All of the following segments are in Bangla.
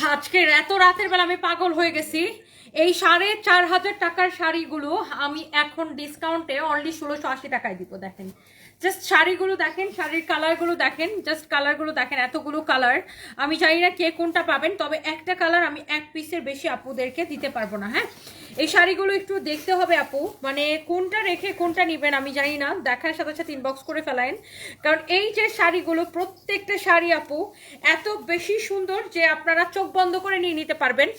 আজকের এত রাতের বেলা আমি পাগল হয়ে গেছি। এই 4,500 টাকার শাড়িগুলো আমি এখন ডিসকাউন্টে অনলি 1680 টাকায় দিব। দেখেন জাস্ট শাড়িগুলো দেখেন, শাড়ির কালারগুলো দেখেন, জাস্ট কালারগুলো দেখেন, এতগুলো কালার। আমি জানি না কে কোনটা পাবেন, তবে একটা কালার আমি এক পিসের বেশি আপুদেরকে দিতে পারবো না। হ্যাঁ, এই শাড়িগুলো একটু দেখতে হবে আপু, মানে কোনটা রেখে কোনটা নেবেন আমি জানি না, দেখার সাথে সাথে ইনবক্স করে ফেলেন। কারণ এই যে শাড়িগুলো, প্রত্যেকটা শাড়ি আপু এত বেশি সুন্দর যে আপনারা চোখ বন্ধ করে নিয়ে নিতে পারবেন।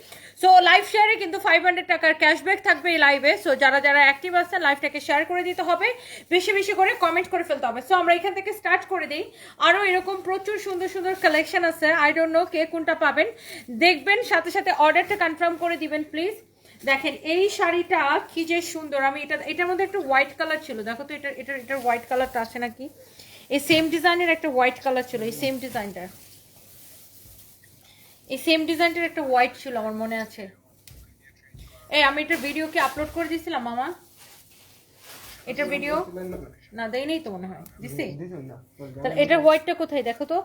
সো লাইভ শেয়ারে কিন্তু 500 টাকার ক্যাশব্যাক থাকবে এই লাইভে। সো যারা যারা অ্যাক্টিভ আছেন লাইভটাকে শেয়ার করে দিতে হবে, বেশি বেশি করে কমেন্ট করে ফেলতে হবে। সো আমরা এখান থেকে স্টার্ট করে দিই। আরও এরকম প্রচুর সুন্দর সুন্দর কালেকশন আছে, আই ডোন্ট নো কে কোনটা পাবেন, দেখবেন সাথে সাথে অর্ডারটা কনফার্ম করে দিবেন প্লিজ। দেখেন এই শাড়িটা কি যে সুন্দর। আমি এটার মধ্যে একটা হোয়াইট কালার ছিল, দেখো তো এটার হোয়াইট কালারটা আছে নাকি। এই সেম ডিজাইনের একটা হোয়াইট কালার ছিল, এই সেম ডিজাইনটার, এই সেম ডিজাইনটার একটা হোয়াইট ছিল আমার মনে আছে। এই আমি এটার ভিডিও কি আপলোড করে দিয়েছিলাম মামা? এটার ভিডিও না দেই নেই তো মনে হয়, দিছি। তাহলে এটার হোয়াইটটা কোথায় দেখো তো।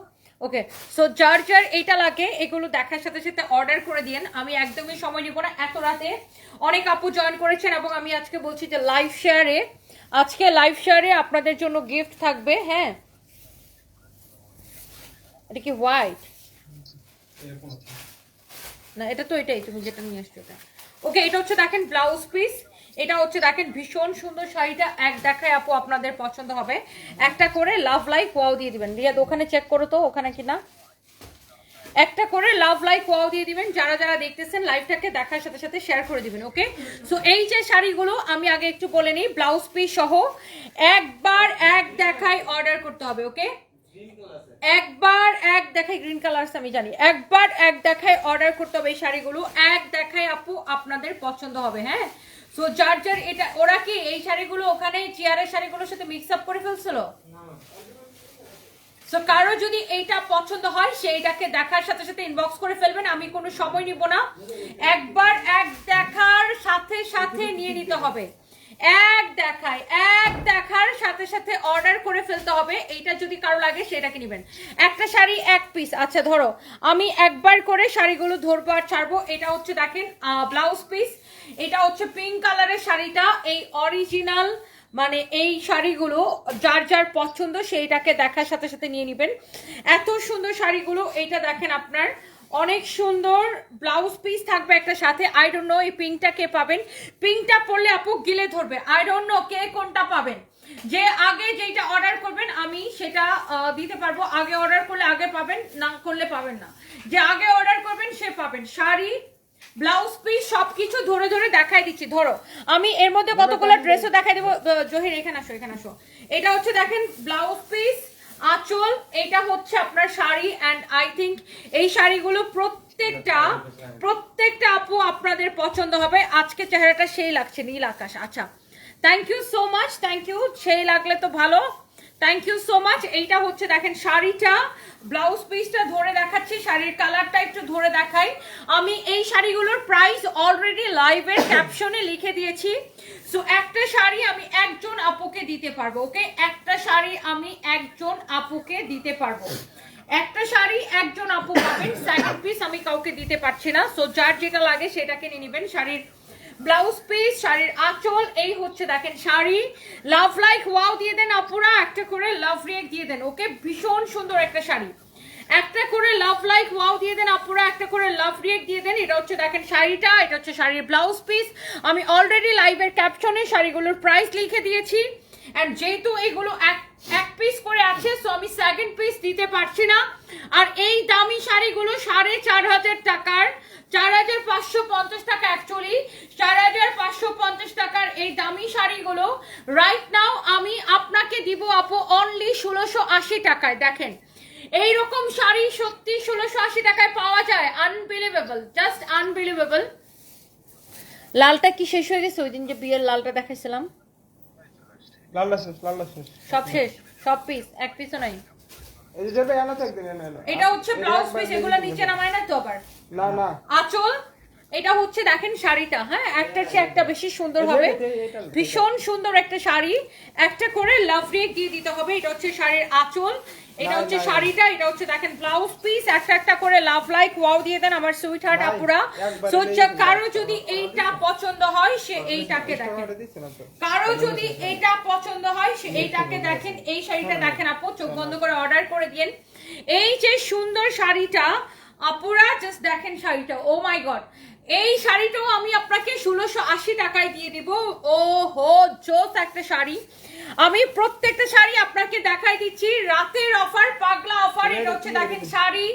ওকে, সো যার যার এইটা লাগে এগুলো দেখার সাথে সাথে অর্ডার করে দিয়েন। আমি একদমই সময় নিব না, এত রাতে অনেক আপু জয়েন করেছেন এবং আমি আজকে বলছি যে আজকে লাইভ শেয়ারে আপনাদের জন্য গিফট থাকবে। হ্যাঁ, এটা কি হোয়াইট না, এটা তো এটাই তুমি যেটা নিয়ে আসছো এটা। ওকে, এটা হচ্ছে দেখেন ব্লাউজ পিস, এটা হচ্ছে দেখেন ভীষণ সুন্দর শাড়িটা। এক দেখায় আপু আপনাদের পছন্দ হবে। একটা করে লাভ লাইক ওয়াও দিয়ে দিবেন। রিয়াদ ওখানে চেক করো তো ওখানে কিনা, একটা করে লাভ লাইক ওয়াও দিয়ে দিবেন। যারা যারা দেখতেছেন লাইভটাকে দেখার সাথে সাথে শেয়ার করে দিবেন। ওকে, সো এই যে শাড়িগুলো আমি আগে একটু বলে নিই, ব্লাউজ পিস সহ একবার এক দেখায় অর্ডার করতে হবে। ওকে, একবার এক দেখায়, গ্রিন কালার আমি জানি, একবার এক দেখায় অর্ডার করতে হবে। এই শাড়িগুলো এক দেখায় আপু আপনাদের পছন্দ হবে। হ্যাঁ, সো যার যার এটা, ওরা কি এই শাড়িগুলো ওখানে চেয়ারের শাড়িগুলোর সাথে মিক্স আপ করে ফেলছিল। সো কারো যদি এইটা পছন্দ হয় সেইটাকে দেখার সাথে সাথে ইনবক্স করে ফেলবেন, আমি কোনো সময় নিব না। একবার এক দেখার সাথে সাথে নিয়ে নিতে হবে, এক দেখার সাথে সাথে অর্ডার করে ফেলতে হবে। এইটা যদি কারো লাগে সেটাকে নেবেন। একটা শাড়ি এক পিস। আচ্ছা ধরো আমি একবার করে শাড়িগুলো ধরবো আর ছাড়বো। এটা হচ্ছে দেখেন ব্লাউজ পিস, এটা হচ্ছে পিঙ্ক কালারের শাড়িটা। এই অরিজিনাল মানে এই শাড়িগুলো যার যার পছন্দ সেইটাকে দেখার সাথে সাথে নিয়ে নেবেন। এত সুন্দর শাড়িগুলো। এইটা দেখেন আপনার অনেক সুন্দর ব্লাউজ পিস থাকবে একটা সাথে। আই ডোন্ট নো এই পিঙ্কটা কে পাবেন, পিঙ্কটা পরলে আপু গিলে ধরবে। আই ডোন্ট নো কে কোনটা পাবেন। যে আগে যেটা অর্ডার করবেন আমি সেটা দিতে পারবো। আগে অর্ডার করলে আগে পাবেন, না করলে পাবেন না। যে আগে অর্ডার করবেন সে পাবেন। শাড়ি ব্লাউজ পিস সবকিছু ধরে ধরে দেখাই দিচ্ছি। ধরো আমি এর মধ্যে কতগুলো ড্রেসও দেখাই দেবো। জহির এখানে আসো, এখানে আসো। এটা হচ্ছে দেখেন ব্লাউজ পিস, আঁচল, এটা হচ্ছে আপনার শাড়ি। অ্যান্ড আই থিঙ্ক এই শাড়িগুলো প্রত্যেকটা আপু আপনাদের পছন্দ হবে। আজকে চেহারাটা সেই লাগছে, নীল আকাশ। আচ্ছা, thank you so much, thank you. সেই লাগলে তো ভালো, থ্যাংক ইউ সো মাচ। এইটা হচ্ছে দেখেন শাড়িটা, ব্লাউজ পিসটা ধরে দেখাচ্ছি, শাড়ির কালারটা একটু ধরে দেখাই। আমি এই শাড়িগুলোর প্রাইস অলরেডি লাইভের ক্যাপশনে লিখে দিয়েছি। সো একটা শাড়ি আমি একজন আপুকে দিতে পারবো। ওকে, একটা শাড়ি আমি একজন আপুকে দিতে পারবো। একটা শাড়ি একজন আপু পাবেন, সেকেন্ড পিস আমি কাউকে দিতে পারছি না। সো যার যেটা লাগে সেটাকে নিয়ে নেবেন। শাড়ির ব্লাউজ পিস, শাড়ির আঁচল, এই হচ্ছে দেখেন শাড়ি। লাভ লাইক ওয়াও দিয়ে দেন আপুরা, একটা করে লাভ রিয়েক্ট দিয়ে দেন। ওকে, ভীষণ সুন্দর একটা শাড়ি, একটা করে লাভ লাইক ওয়াও দিয়ে দেন আপুরা, একটা করে লাভ রিয়েক্ট দিয়ে দেন। এটা হচ্ছে দেখেন শাড়িটা, এটা হচ্ছে শাড়ির ব্লাউজ পিস। আমি অলরেডি লাইভের ক্যাপশনে শাড়িগুলোর প্রাইস লিখে দিয়েছি। এন্ড যেহেতু এগুলো এক পিস করে আছে, সো আমি সেকেন্ড পিস দিতে পারছি না। আর এই দামি শাড়িগুলো 4,500 টাকার, 4,550 টাকা, অ্যাকচুয়ালি 4,550 টাকার এই দামি শাড়িগুলো রাইট নাও আমি আপনাকে দিব আপু অনলি 1680 টাকায়। দেখেন এইরকম শাড়ি সত্যি 1680 টাকায় পাওয়া যায়। Unbelievable, just unbelievable. লালটা কি শেষ হয়ে গেছে? ওই দিন যে বিয়ের লালটা দেখাইছিলাম, লালটা শেষ সব শেষ, সব পিস, এক পিসও নাই। এই যে এনা থাকবে না। এটা হচ্ছে ব্লাউজ পিস, এগুলো নিচে নামায় না তো আবার। না না, আঁচল, এটা হচ্ছে দেখেন শাড়িটা, হ্যাঁ একটা চেয়ে একটা বেশি সুন্দর হবে, ভীষণ সুন্দর একটা শাড়ি, একটা করে লাভ রেক দিয়ে দিতে হবে। এটা হচ্ছে শাড়ির আঁচল, এটা হচ্ছে শাড়িটা, এটা হচ্ছে দেখেন ব্লাউজ পিস, একটা একটা করে লাভ লাইক ওয়াও দিয়ে দেন আমার সুইট হার্ট আপুরা। সো কারো যদি এইটা পছন্দ হয় সে এইটাকে দেখেন, কারো যদি এটা পছন্দ হয় সে এইটাকে দেখেন, এই শাড়িটা দেখেন আপু, চোখ বন্ধ করে অর্ডার করে দিন। এই যে সুন্দর শাড়িটা আপুরা জাস্ট দেখেন শাড়িটা, ও মাই গড, এই শাড়িটাও আমি আপনাকে 1680 টাকায় দিয়ে দিব। ও হো জোস একটা শাড়ি, আমি প্রত্যেকটা শাড়ি আপনাকে দেখাই দিচ্ছি, রাতের অফার, পাগলা অফার। এটা হচ্ছে দেখেন শাড়ি,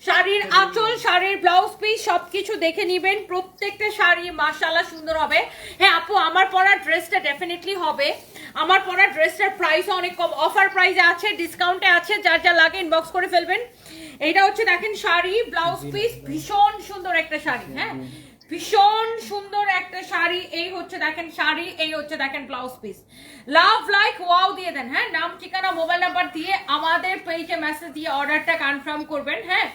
শাড়ির আঁচল, শাড়ির ব্লাউজ পিস সবকিছু দেখে নিবেন, প্রত্যেকটা শাড়ি মাশাআল্লাহ সুন্দর হবে। হ্যাঁ আপু আমার পরা ড্রেসটা ডেফিনেটলি হবে, আমার পরা ড্রেসটার প্রাইস অনেক কম, অফার প্রাইসে আছে, ডিসকাউন্টে আছে, যার যা লাগে ইনবক্স করে ফেলবেন। এটা হচ্ছে দেখেন শাড়ি, ব্লাউজ পিস, ভীষণ সুন্দর একটা শাড়ি, হ্যাঁ ভীষণ সুন্দর একটা শাড়ি। এই হচ্ছে দেখেন শাড়ি, এই হচ্ছে দেখেন blouse piece. Love like wow দিয়ে দেন, হ্যাঁ নাম ঠিকানা মোবাইল নাম্বার দিয়ে আমাদের পেজে মেসেজ দিয়ে অর্ডারটা কনফার্ম করবেন, হ্যাঁ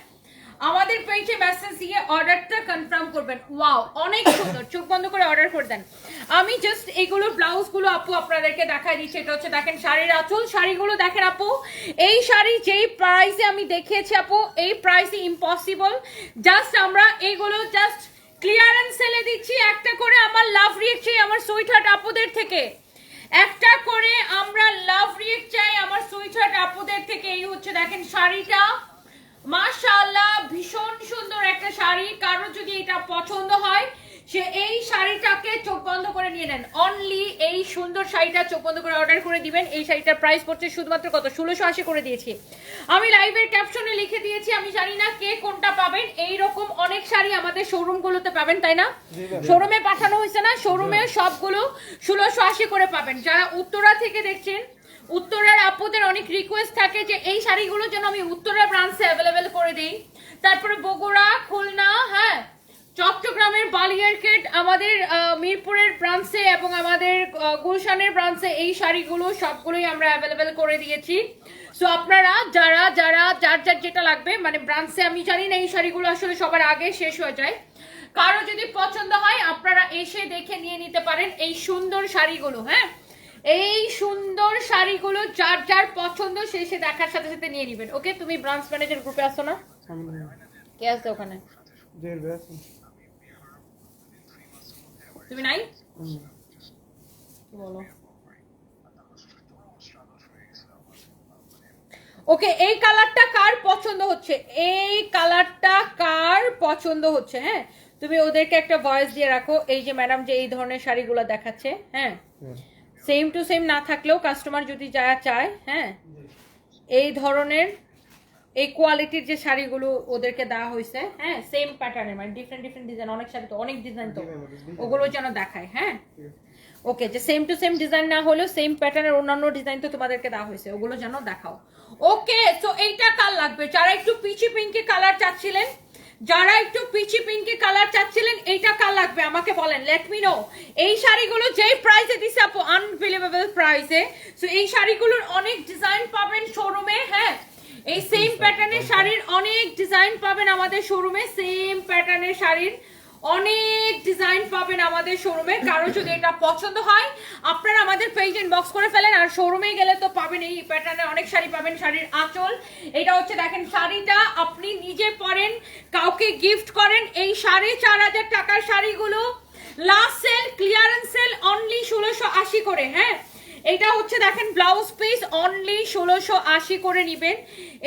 আমাদের পেজে মেসেজ দিয়ে অর্ডারটা কনফার্ম করবেন। ওয়াও অনেক সুন্দর, চোখ বন্ধ করে অর্ডার করে দেন। আমি জাস্ট এইগুলোর ব্লাউজগুলো আপু আপনাদেরকে দেখাই দিচ্ছি। এটা হচ্ছে দেখেন শাড়ির আঁচল, শাড়িগুলো দেখেন আপু, এই শাড়ি যেই প্রাইসে আমি দেখিয়েছি আপু, এই প্রাইসে ইম্পসিবল। জাস্ট আমরা এইগুলো জাস্ট ক্লিয়ারেন্স সেলে দিচ্ছি, একটা করে আমার লাভ রিয়েক্ট চাই আমার সুইট হার্ট আপুদের থেকে, একটা করে আমরা লাভ রিয়েক্ট চাই আমার সুইট হার্ট আপুদের থেকে। এই হচ্ছে দেখেন শাড়িটা, মাশাআল্লাহ ভীষণ সুন্দর একটা শাড়ি, কারো যদি এটা পছন্দ হয় সে এই শাড়িটাকে চোখ বন্ধ করে নিয়ে নেন, অনলি এই সুন্দর শাড়িটা চোখ বন্ধ করে অর্ডার করে দিবেন। এই শাড়িটার প্রাইস পড়ছে শুধুমাত্র কত, 1680 করে দিয়েছি আমি, লাইভের ক্যাপশনে লিখে দিয়েছি। আমি জানি না কে কোনটা পাবেন, এই রকম অনেক শাড়ি আমাদের শোরুমগুলোতে পাবেন তাই না, শোরুমে পাঠানো হয়েছে না, শোরুমে সবগুলো 1680 করে পাবেন। যারা উত্তরা থেকে দেখছেন, উত্তরার আপুদের অনেক রিকোয়েস্ট থাকে যে এই শাড়িগুলো যেন আমি উত্তরা ব্রাঞ্চে অ্যাভেলেবেল করে দিই, তারপরে বগুড়া, খুলনা, হ্যাঁ চট্টগ্রামের বালিয়ারকেট, আমাদের মিরপুরের ব্রাঞ্চে এবং আমাদের গুলশানের ব্রাঞ্চে এই শাড়িগুলো সবগুলোই আমরা অ্যাভেলেবেল করে দিয়েছি। সো আপনারা যারা যারা যার যার যেটা লাগবে, মানে ব্রাঞ্চে আমি জানি না এই শাড়িগুলো আসলে সবার আগে শেষ হয়ে যায়, কারো যদি পছন্দ হয় আপনারা এসে দেখে নিয়ে নিতে পারেন এই সুন্দর শাড়িগুলো, হ্যাঁ এই সুন্দর শাড়িগুলো যার যার পছন্দ সে সে দেখার সাথে সাথে নিয়ে নেবেন। ওকে তুমি ব্রাঞ্চ ম্যানেজার গ্রুপে আসো না, কে আছে ওখানে, তুমি নাই বলো। ওকে এই কালারটা কার পছন্দ হচ্ছে, এই কালারটা কার পছন্দ হচ্ছে, হ্যাঁ তুমি ওদেরকে একটা ভয়েস দিয়ে রাখো। এই যে ম্যাডাম যে এই ধরনের শাড়িগুলো দেখাচ্ছে, হ্যাঁ সেম টু সেম না থাকলেও কাস্টমার যদি যা চায়, হ্যাঁ এই ধরনের এই কোয়ালিটির যে শাড়িগুলো ওদেরকে দেওয়া হয়েছে, হ্যাঁ সেম প্যাটার্নের, মানে ডিফারেন্ট ডিফারেন্ট ডিজাইন, অনেক শাড়ি তো অনেক ডিজাইন, তো ওগুলো যেন দেখায়, হ্যাঁ ওকে যে সেম টু সেম ডিজাইন না হলেও সেম প্যাটার্নের অন্যান্য ডিজাইন তো তোমাদেরকে দেওয়া হয়েছে, ওগুলো যেন দেখাও। ওকে সো এইটা কার লাগবে, যারা একটু পিচি পিঙ্কি কালার চাচ্ছিলেন, যারা একটু পিচি পিঙ্কি কালার চাচ্ছিলেন, এইটা কার লাগবে আমাকে বলেন, লেট মি নো। এই শাড়িগুলো যেই প্রাইসে দিছে আপু, আনবিলিভেবল প্রাইসে। সো এই শাড়িগুলোর অনেক ডিজাইন পাবেন শোরুমে, হ্যাঁ এই সেম প্যাটার্নের শাড়ির অনেক ডিজাইন পাবেন আমাদের শোরুমে, সেম প্যাটার্নের শাড়ির অনেক ডিজাইন পাবেন আমাদের শোরুমে। কারো যদি এটা পছন্দ হয় আপনারা আমাদের পেজ ইনবক্স করে ফেলেন, আর শোরুমে গেলে তো পাবেন এই প্যাটার্নের অনেক শাড়ি পাবেন। শাড়ির আঁচল, এটা হচ্ছে দেখেন শাড়িটা আপনি নিজে পরেন, কাউকে গিফট করেন। এই 4500 টাকার শাড়িগুলো last sale, clearance sale, only 1680 করে, হ্যাঁ এটা হচ্ছে দেখেন ব্লাউজ পিস, অনলি 1680 করে নিবেন।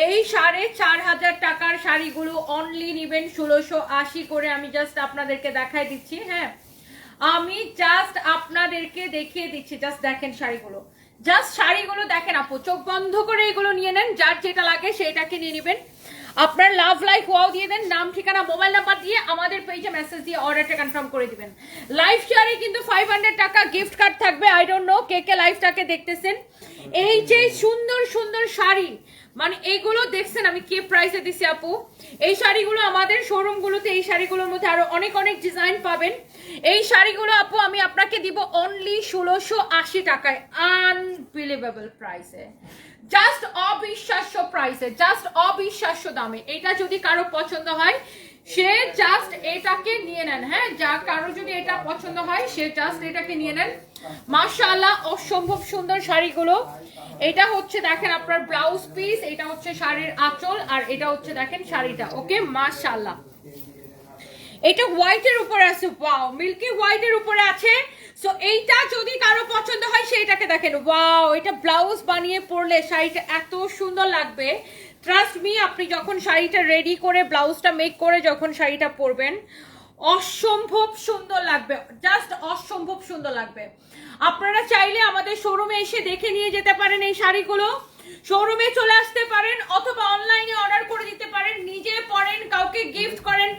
এই 4500 টাকার শাড়িগুলো অনলি নিবেন 1680 করে। আমি জাস্ট আপনাদেরকে দেখাই দিচ্ছি, হ্যাঁ আমি জাস্ট আপনাদেরকে দেখিয়ে দিচ্ছি, জাস্ট দেখেন শাড়িগুলো, জাস্ট শাড়িগুলো দেখেন আপু, চোখ বন্ধ করে এগুলো নিয়ে নেন, যার যেটা লাগে সেটাকে নিয়ে নেবেন। আপনার লাভ লাইক ওয়াও দিয়ে দেন, নাম ঠিকানা মোবাইল নাম্বার দিয়ে আমাদের পেজে মেসেজ দিয়ে অর্ডারটা কনফার্ম করে দিবেন। লাইভ শেয়ারে কিন্তু 500 টাকা গিফট কার্ড থাকবে। আই ডোন্ট নো কে কে লাইভটাকে দেখতেছেন। এই যে সুন্দর সুন্দর শাড়ি, মানে এইগুলো দেখছেন আমি কি প্রাইসে দিছি আপু, এই শাড়িগুলো আমাদের শোরুমগুলোতে, এই শাড়িগুলোর মধ্যে আরো অনেক অনেক ডিজাইন পাবেন। এই শাড়িগুলো আপু আমি আপনাকে দিব অনলি 1680 টাকায়, আনবিলিভেবল প্রাইসে, জাস্ট অবিশ্বাস্য প্রাইসে, জাস্ট অবিশ্বাস্য দামে। এটা যদি কারো পছন্দ হয় সে জাস্ট এটাকে নিয়ে নেন, হ্যাঁ, যা কারো যদি এটা পছন্দ হয় সে জাস্ট এটাকে নিয়ে নেন। মাশাআল্লাহ অসম্ভব সুন্দর শাড়িগুলো। এটা হচ্ছে দেখেন আপনার ব্লাউজ পিস, এটা হচ্ছে শাড়ির আঁচল, আর এটা হচ্ছে দেখেন শাড়িটা। ওকে, মাশাআল্লাহ। এটা হোয়াইটের উপরে আছে, ওয়াও, মিল্কি হোয়াইটের উপরে আছে। সো এইটা যদি কারো পছন্দ হয় সেইটাকে দেখেন, ওয়াও, এটা ব্লাউজ বানিয়ে পরলে শাড়িটা এত সুন্দর লাগবে। ট্রাস্ট মি, আপনি যখন শাড়িটা রেডি করে ব্লাউজটা মেক করে যখন শাড়িটা পরবেন অসম্ভব সুন্দর লাগবে, জাস্ট অসম্ভব সুন্দর লাগবে। আপনারা চাইলে আমাদের শোরুমে এসে দেখে নিয়ে যেতে পারেন এই শাড়িগুলো, শোরুমে চলে আসতে পারেন, অথবা অনলাইনে অর্ডার করে দিতে পারেন, নিজে পরেন, কাউকে গিফট করেন।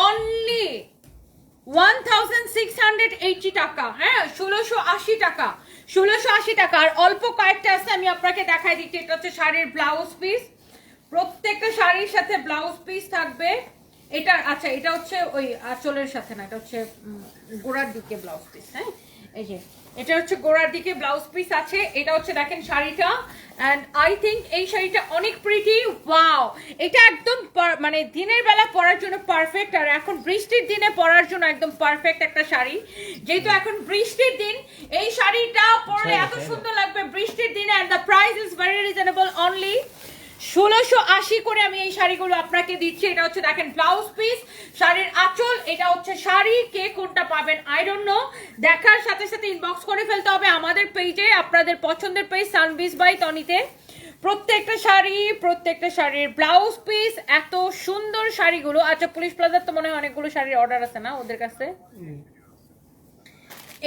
অনলি 1680 টাকা, হ্যাঁ, 1680 টাকা, 1680 টাকা। আর অল্প কয়েকটা আছে, আমি আপনাকে দেখাই দিচ্ছি। এটা হচ্ছে শাড়ির ব্লাউজ পিস, প্রত্যেকটা শাড়ির সাথে ব্লাউজ পিস থাকবে। এটা আচ্ছা, এটা হচ্ছে ওই আঁচলের সাথে না, এটা হচ্ছে গোড়ার দিকে ব্লাউজ পিস। হ্যাঁ, এই যে এটা হচ্ছে গোড়ার দিকে ব্লাউজ পিস আছে। এটা হচ্ছে দেখেন শাড়িটা, এন্ড আই থিঙ্ক এই শাড়িটা অনেক প্রিটি। ওয়াও, এটা একদম মানে দিনের বেলা পরার জন্য পারফেক্ট, আর এখন বৃষ্টির দিনে পরার জন্য একদম পারফেক্ট একটা শাড়ি। যেহেতু এখন বৃষ্টির দিন, এই শাড়িটা পরলে এত সুন্দর লাগবে বৃষ্টির দিনে। And the price is very reasonable, only 1680 করে আমি এই শাড়িগুলো আপনাকে দিচ্ছি। এটা হচ্ছে দেখেন ব্লাউজ পিস, শাড়ির আঁচল, এটা হচ্ছে শাড়ি। কে কোনটা পাবেন আই ডোন্ট নো, দেখার সাথে সাথে ইনবক্স করে ফেলতে হবে আমাদের পেজে, আপনাদের পছন্দের পেজ সানবিজ বাই তনিতে। প্রত্যেকটা শাড়ির ব্লাউজ পিস, এত সুন্দর শাড়িগুলো। আচ্ছা, পুলিশ প্লাজার তো মনে হয় অনেকগুলো শাড়ির অর্ডার আছে না ওদের কাছে?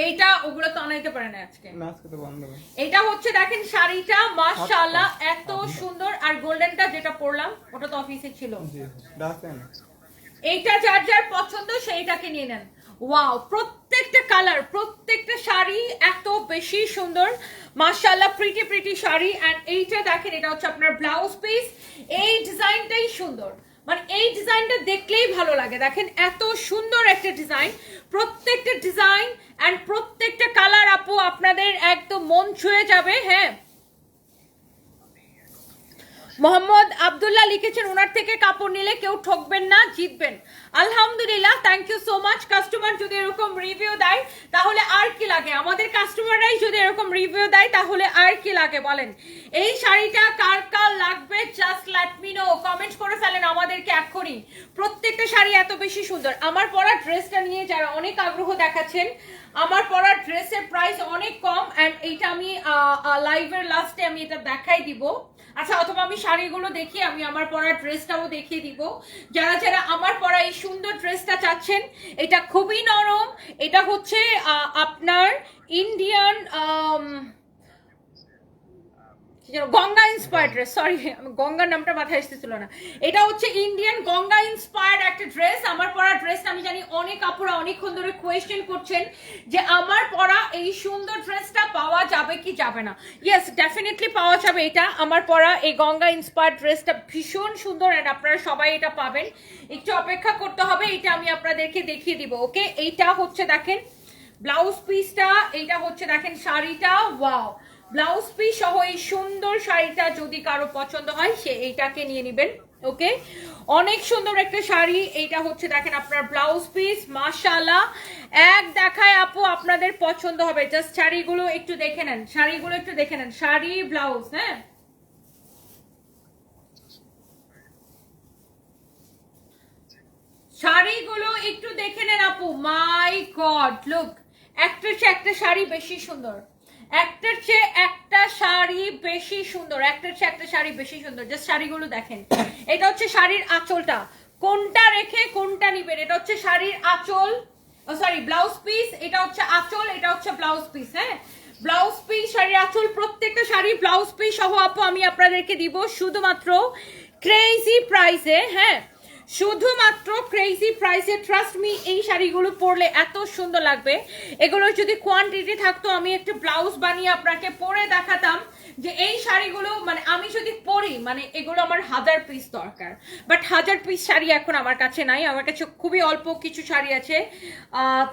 এইটা ওগুলো তো আনাইতে পারে না আজকে, না আজকে তো বন্ধ। এটা হচ্ছে দেখেন শাড়িটা, মাশাআল্লাহ এত সুন্দর। আর গোল্ডেনটা যেটা পরলাম ওটা তো অফিসে ছিল। এইটা যার যার পছন্দ সেইটাকে নিয়ে নেন। ওয়াও, প্রত্যেকটা কালার, প্রত্যেকটা শাড়ি এত বেশি সুন্দর, মাশাআল্লাহ, প্রিটি প্রিটি শাড়ি। এন্ড এইটা দেখেন, এটা হচ্ছে আপনার ব্লাউজ পিস। এই ডিজাইনটাই সুন্দর, মানে এই ডিজাইনটা দেখলেই ভালো লাগে। দেখেন এত সুন্দর একটা ডিজাইন, প্রত্যেকটা ডিজাইন এন্ড প্রত্যেকটা কালার আপু আপনাদের একদম মন ছুঁয়ে যাবে। হ্যাঁ, মোহাম্মদ আব্দুল্লাহ লিখেছেন ওনার থেকে কাপড় নিলে কেউ ঠকবেন না, জিতবেন। আলহামদুলিল্লাহ, thank you so much. Customer যদি এরকম রিভিউ দেয় তাহলে আর কি লাগে, আমাদের কাস্টমাররাই যদি এরকম রিভিউ দেয় তাহলে আর কি লাগে বলেন। এই শাড়িটা কার কার লাগবে just let me no, comment করে ফেলেন আমাদেরকে এক্ষুনি। প্রত্যেকটা শাড়ি এত বেশি সুন্দর। আমার পরা ড্রেসটা নিয়ে যারা অনেক আগ্রহ দেখাচ্ছেন, আমার পরা ড্রেসের প্রাইস অনেক কম, এন্ড এইটা আমি লাইভের লাস্টে আমি এটা দেখাই দিব। আচ্ছা, অথবা আমি শাড়িগুলো দেখিয়ে আমি আমার পরা ড্রেসটাও দেখিয়ে দিব। যারা যারা আমার পরা এই সুন্দর ড্রেসটা চাচ্ছেন, এটা খুবই নরম, এটা হচ্ছে আপনার Indian Ganga inspired dress, sorry গঙ্গার নামটা মাথায় আসতেছিল না। এটা হচ্ছে ইন্ডিয়ান গঙ্গা ইন্সপায়ার্ড একটা ড্রেস। আমার পরা ড্রেসটা আমি জানি অনেক আপুরা অনেকক্ষণ ধরে কোয়েশ্চেন করছেন যে আমার পরা এই সুন্দর ড্রেসটা পাওয়া যাবে কি যাবে না। ইয়েস, ডেফিনেটলি পাওয়া যাবে। এটা আমার পরা এই গঙ্গা ইন্সপায়ার্ড ড্রেসটা ভীষণ সুন্দর, এন্ড আপনারা সবাই এটা পাবেন, একটু অপেক্ষা করতে হবে। এটা আমি আপনাদেরকে দেখিয়ে দিব। ওকে, এইটা হচ্ছে দেখেন ব্লাউজ পিসটা, এইটা হচ্ছে দেখেন শাড়িটা। ওয়াও, ব্লাউজ পিস সহ এই সুন্দর শাড়িটা যদি কারো পছন্দ হয় সে এইটাকে নিয়ে নেবেন। ওকে, অনেক সুন্দর একটা শাড়ি। এইটা হচ্ছে দেখেন আপনার ব্লাউজ পিস, মাশাআল্লাহ এক দেখায় আপু আপনাদের পছন্দ হবে। জাস্ট শাড়িগুলো একটু দেখে নেন, শাড়িগুলো একটু দেখে নেন, শাড়ি ব্লাউজ। হ্যাঁ, শাড়িগুলো একটু দেখে নেন আপু। মাই গড, লুক, একটার চেয়ে একটা শাড়ি বেশি সুন্দর, একটার চেয়ে একটা শাড়ি বেশি সুন্দর, একটার চেয়ে একটা শাড়ি বেশি সুন্দর। জাস্ট শাড়িগুলো দেখেন। এটা হচ্ছে শাড়ির আঁচলটা, কোনটা রেখে কোনটা নিবেন। এটা হচ্ছে শাড়ির আঁচল, সরি ব্লাউজ পিস, এটা হচ্ছে আঁচল, এটা হচ্ছে ব্লাউজ পিস। হ্যাঁ, ব্লাউজ পিস, শাড়ির আঁচল, প্রত্যেকটা শাড়ি ব্লাউজ পিস সহ আপু আমি আপনাদেরকে দিব শুধুমাত্র ক্রেজি প্রাইসে। হ্যাঁ, শুধুমাত্র ক্রেজি প্রাইসে। ট্রাস্ট মি, এই শাড়িগুলো পরলে এত সুন্দর লাগবে। এগুলোর যদি কোয়ান্টিটি থাকতো আমি একটা ব্লাউজ বানিয়ে আপনাকে পরে দেখাতাম যে এই শাড়িগুলো মানে আমি যদি পরি মানে এগুলো আমার 1000 পিস দরকার, বাট 1000 পিস শাড়ি এখন আমার কাছে নাই। আমার কাছে খুবই অল্প কিছু শাড়ি আছে,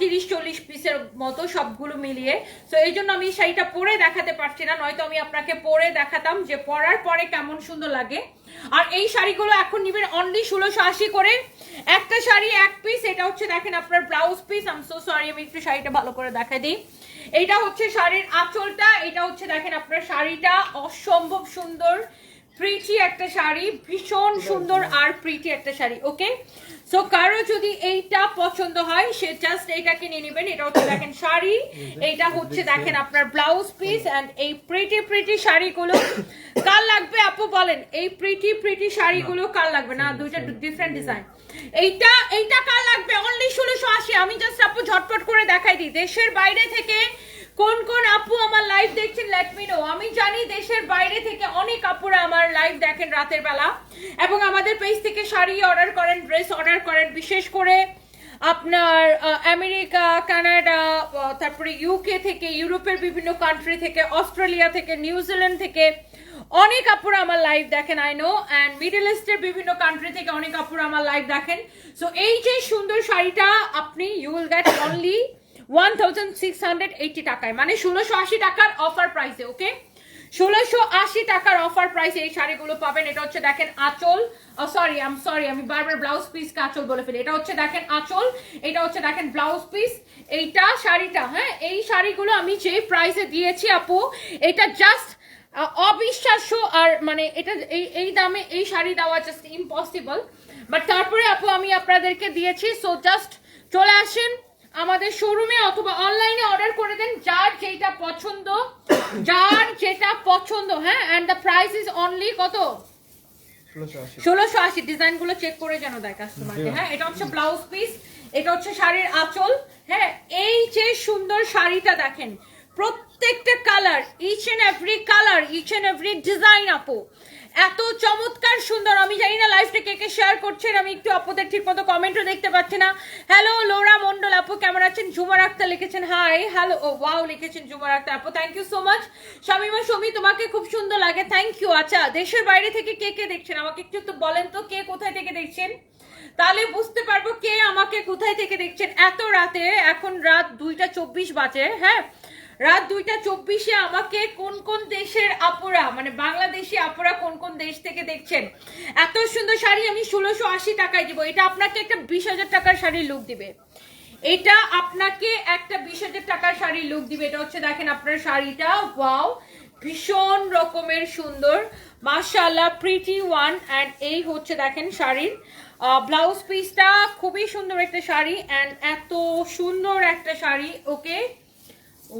30-40 পিসের মতো সবগুলো মিলিয়ে। তো এই জন্য আমি শাড়িটা পরে দেখাতে পারছি না, নয়তো আমি আপনাকে পরে দেখাতাম যে পরার পরে কেমন সুন্দর লাগে। আর এই শাড়িগুলো এখন নেবেন অনলি 1680 করে। একটা শাড়ি এক পিস, এটা হচ্ছে দেখেন আপনার blouse piece. I am so sorry, আমি একটু শাড়িটা ভালো করে দেখাই দিই। এইটা হচ্ছে শাড়ির আঁচলটা, এটা হচ্ছে দেখেন আপনার শাড়িটা অসম্ভব সুন্দর প্রিটি একটা শাড়ি, ভীষণ সুন্দর আর প্রিটি একটা শাড়ি। ওকে, সো কারো যদি এইটা পছন্দ হয় সে জাস্ট এইটাকে নিয়ে নেবেন। এটা হচ্ছে দেখেন শাড়ি, এইটা হচ্ছে দেখেন আপনার ব্লাউজ পিস। এন্ড এই প্রিটি প্রিটি শাড়িগুলো কার লাগবে আপু বলেন? এই প্রিটি প্রিটি শাড়িগুলো কার লাগবে? না, দুইটা ডিফারেন্ট ডিজাইন। এইটা কার লাগবে? অনলি 1680। আমি জাস্ট আপু ঝটপট করে দেখাই দিই। দেশের বাইরে থেকে কোন কোন আপু আমার লাইভ দেখছেন লেট মি নো। আমি জানি দেশের বাইরে থেকে অনেক আপুরা আমার লাইভ দেখেন রাতের বেলা এবং আমাদের পেজ থেকে শাড়ি অর্ডার করেন, ড্রেস অর্ডার করেন। বিশেষ করে আপনার আমেরিকা, কানাডা, তারপরে ইউকে থেকে, ইউরোপের বিভিন্ন কান্ট্রি থেকে, অস্ট্রেলিয়া থেকে, নিউজিল্যান্ড থেকে অনেক আপুরা আমার লাইভ দেখেন আই নো। অ্যান্ড মিডল ইস্টের বিভিন্ন কান্ট্রি থেকে অনেক আপুরা আমার লাইভ দেখেন। সো এই যে সুন্দর শাড়িটা আপনি ইউ উইল গেট অনলি 1680 টাকায়, মানে 1680 টাকার অফার প্রাইসে। ওকে, 1680 টাকার অফার প্রাইসে এই শাড়িগুলো পাবেন। এটা হচ্ছে দেখেন আঁচল, সরি আমি বারবার ব্লাউজ পিসকে আঁচল বলে ফেলি। এটা হচ্ছে দেখেন আঁচল, এটা হচ্ছে দেখেন ব্লাউজ পিস, এইটা শাড়িটা। হ্যাঁ, এই শাড়িগুলো আমি যে প্রাইসে দিয়েছি আপু, এটা জাস্ট অবিশ্বাস্য। আর মানে এটা এই দামে এই শাড়ি দেওয়া জাস্ট ইম্পসিবল, বাট তারপরে আপু আমি আপনাদেরকে দিয়েছি। সো জাস্ট চলে আসেন আমাদের শোরুমে অথবা অনলাইনে অর্ডার করে দেন যার যেটা পছন্দ, যার যেটা পছন্দ। হ্যাঁ, and the price is only কত? 1680। ডিজাইন গুলো চেক করে যেন দেয় কাস্টমারকে। হ্যাঁ, এটা হচ্ছে ব্লাউজ পিস, এটা হচ্ছে শাড়ির আঁচল। হ্যাঁ, এই যে সুন্দর শাড়িটা দেখেন, প্রত্যেকটা colour, each and every colour, each and every design আপু এত চমৎকার সুন্দর। আমি জানি না লাইভটা কে কে শেয়ার করছেন, আমি একটু আপুদের ঠিক মতো কমেন্টও দেখতে পাচ্ছি না। হ্যালো লোরা মন্ডল আপু, কেমন আছেন? ঝুমার আক্তার লিখেছেন হাই, হ্যালো, ও ওয়াও লিখেছেন ঝুমার আক্তার আপু, thank you so much. Shamima Shomi, তোমাকে খুব সুন্দর লাগে, থ্যাংক ইউ। আচ্ছা, দেশের বাইরে থেকে কে কে দেখছেন আমাকে একটু তো বলেন তো, কে কোথায় থেকে দেখছেন, তাহলে বুঝতে পারবো কে আমাকে কোথায় থেকে দেখছেন। এত রাতে, এখন রাত 2:24 বাজে। হ্যাঁ, রাত 2:24 আমাকে কোন কোন দেশের আপুরা, মানে বাংলাদেশি আপুরা কোন কোন দেশ থেকে দেখছেন। এত সুন্দর শাড়ি আমি 1680 টাকায় দিব। এটা আপনাকে একটা 20,000 টাকার শাড়ির লুক দিবে। এটা আপনাকে একটা 20,000 টাকার শাড়ির লুক দিবে। এটা হচ্ছে দেখেন আপনার শাড়িটা, ওয়াও, ভীষণ রকমের সুন্দর, মাশাআল্লাহ, প্রিটি ওয়ান। অ্যান্ড এই হচ্ছে দেখেন শাড়ির ব্লাউজ পিসটা, খুবই সুন্দর একটা শাড়ি অ্যান্ড এত সুন্দর একটা শাড়ি। ওকে,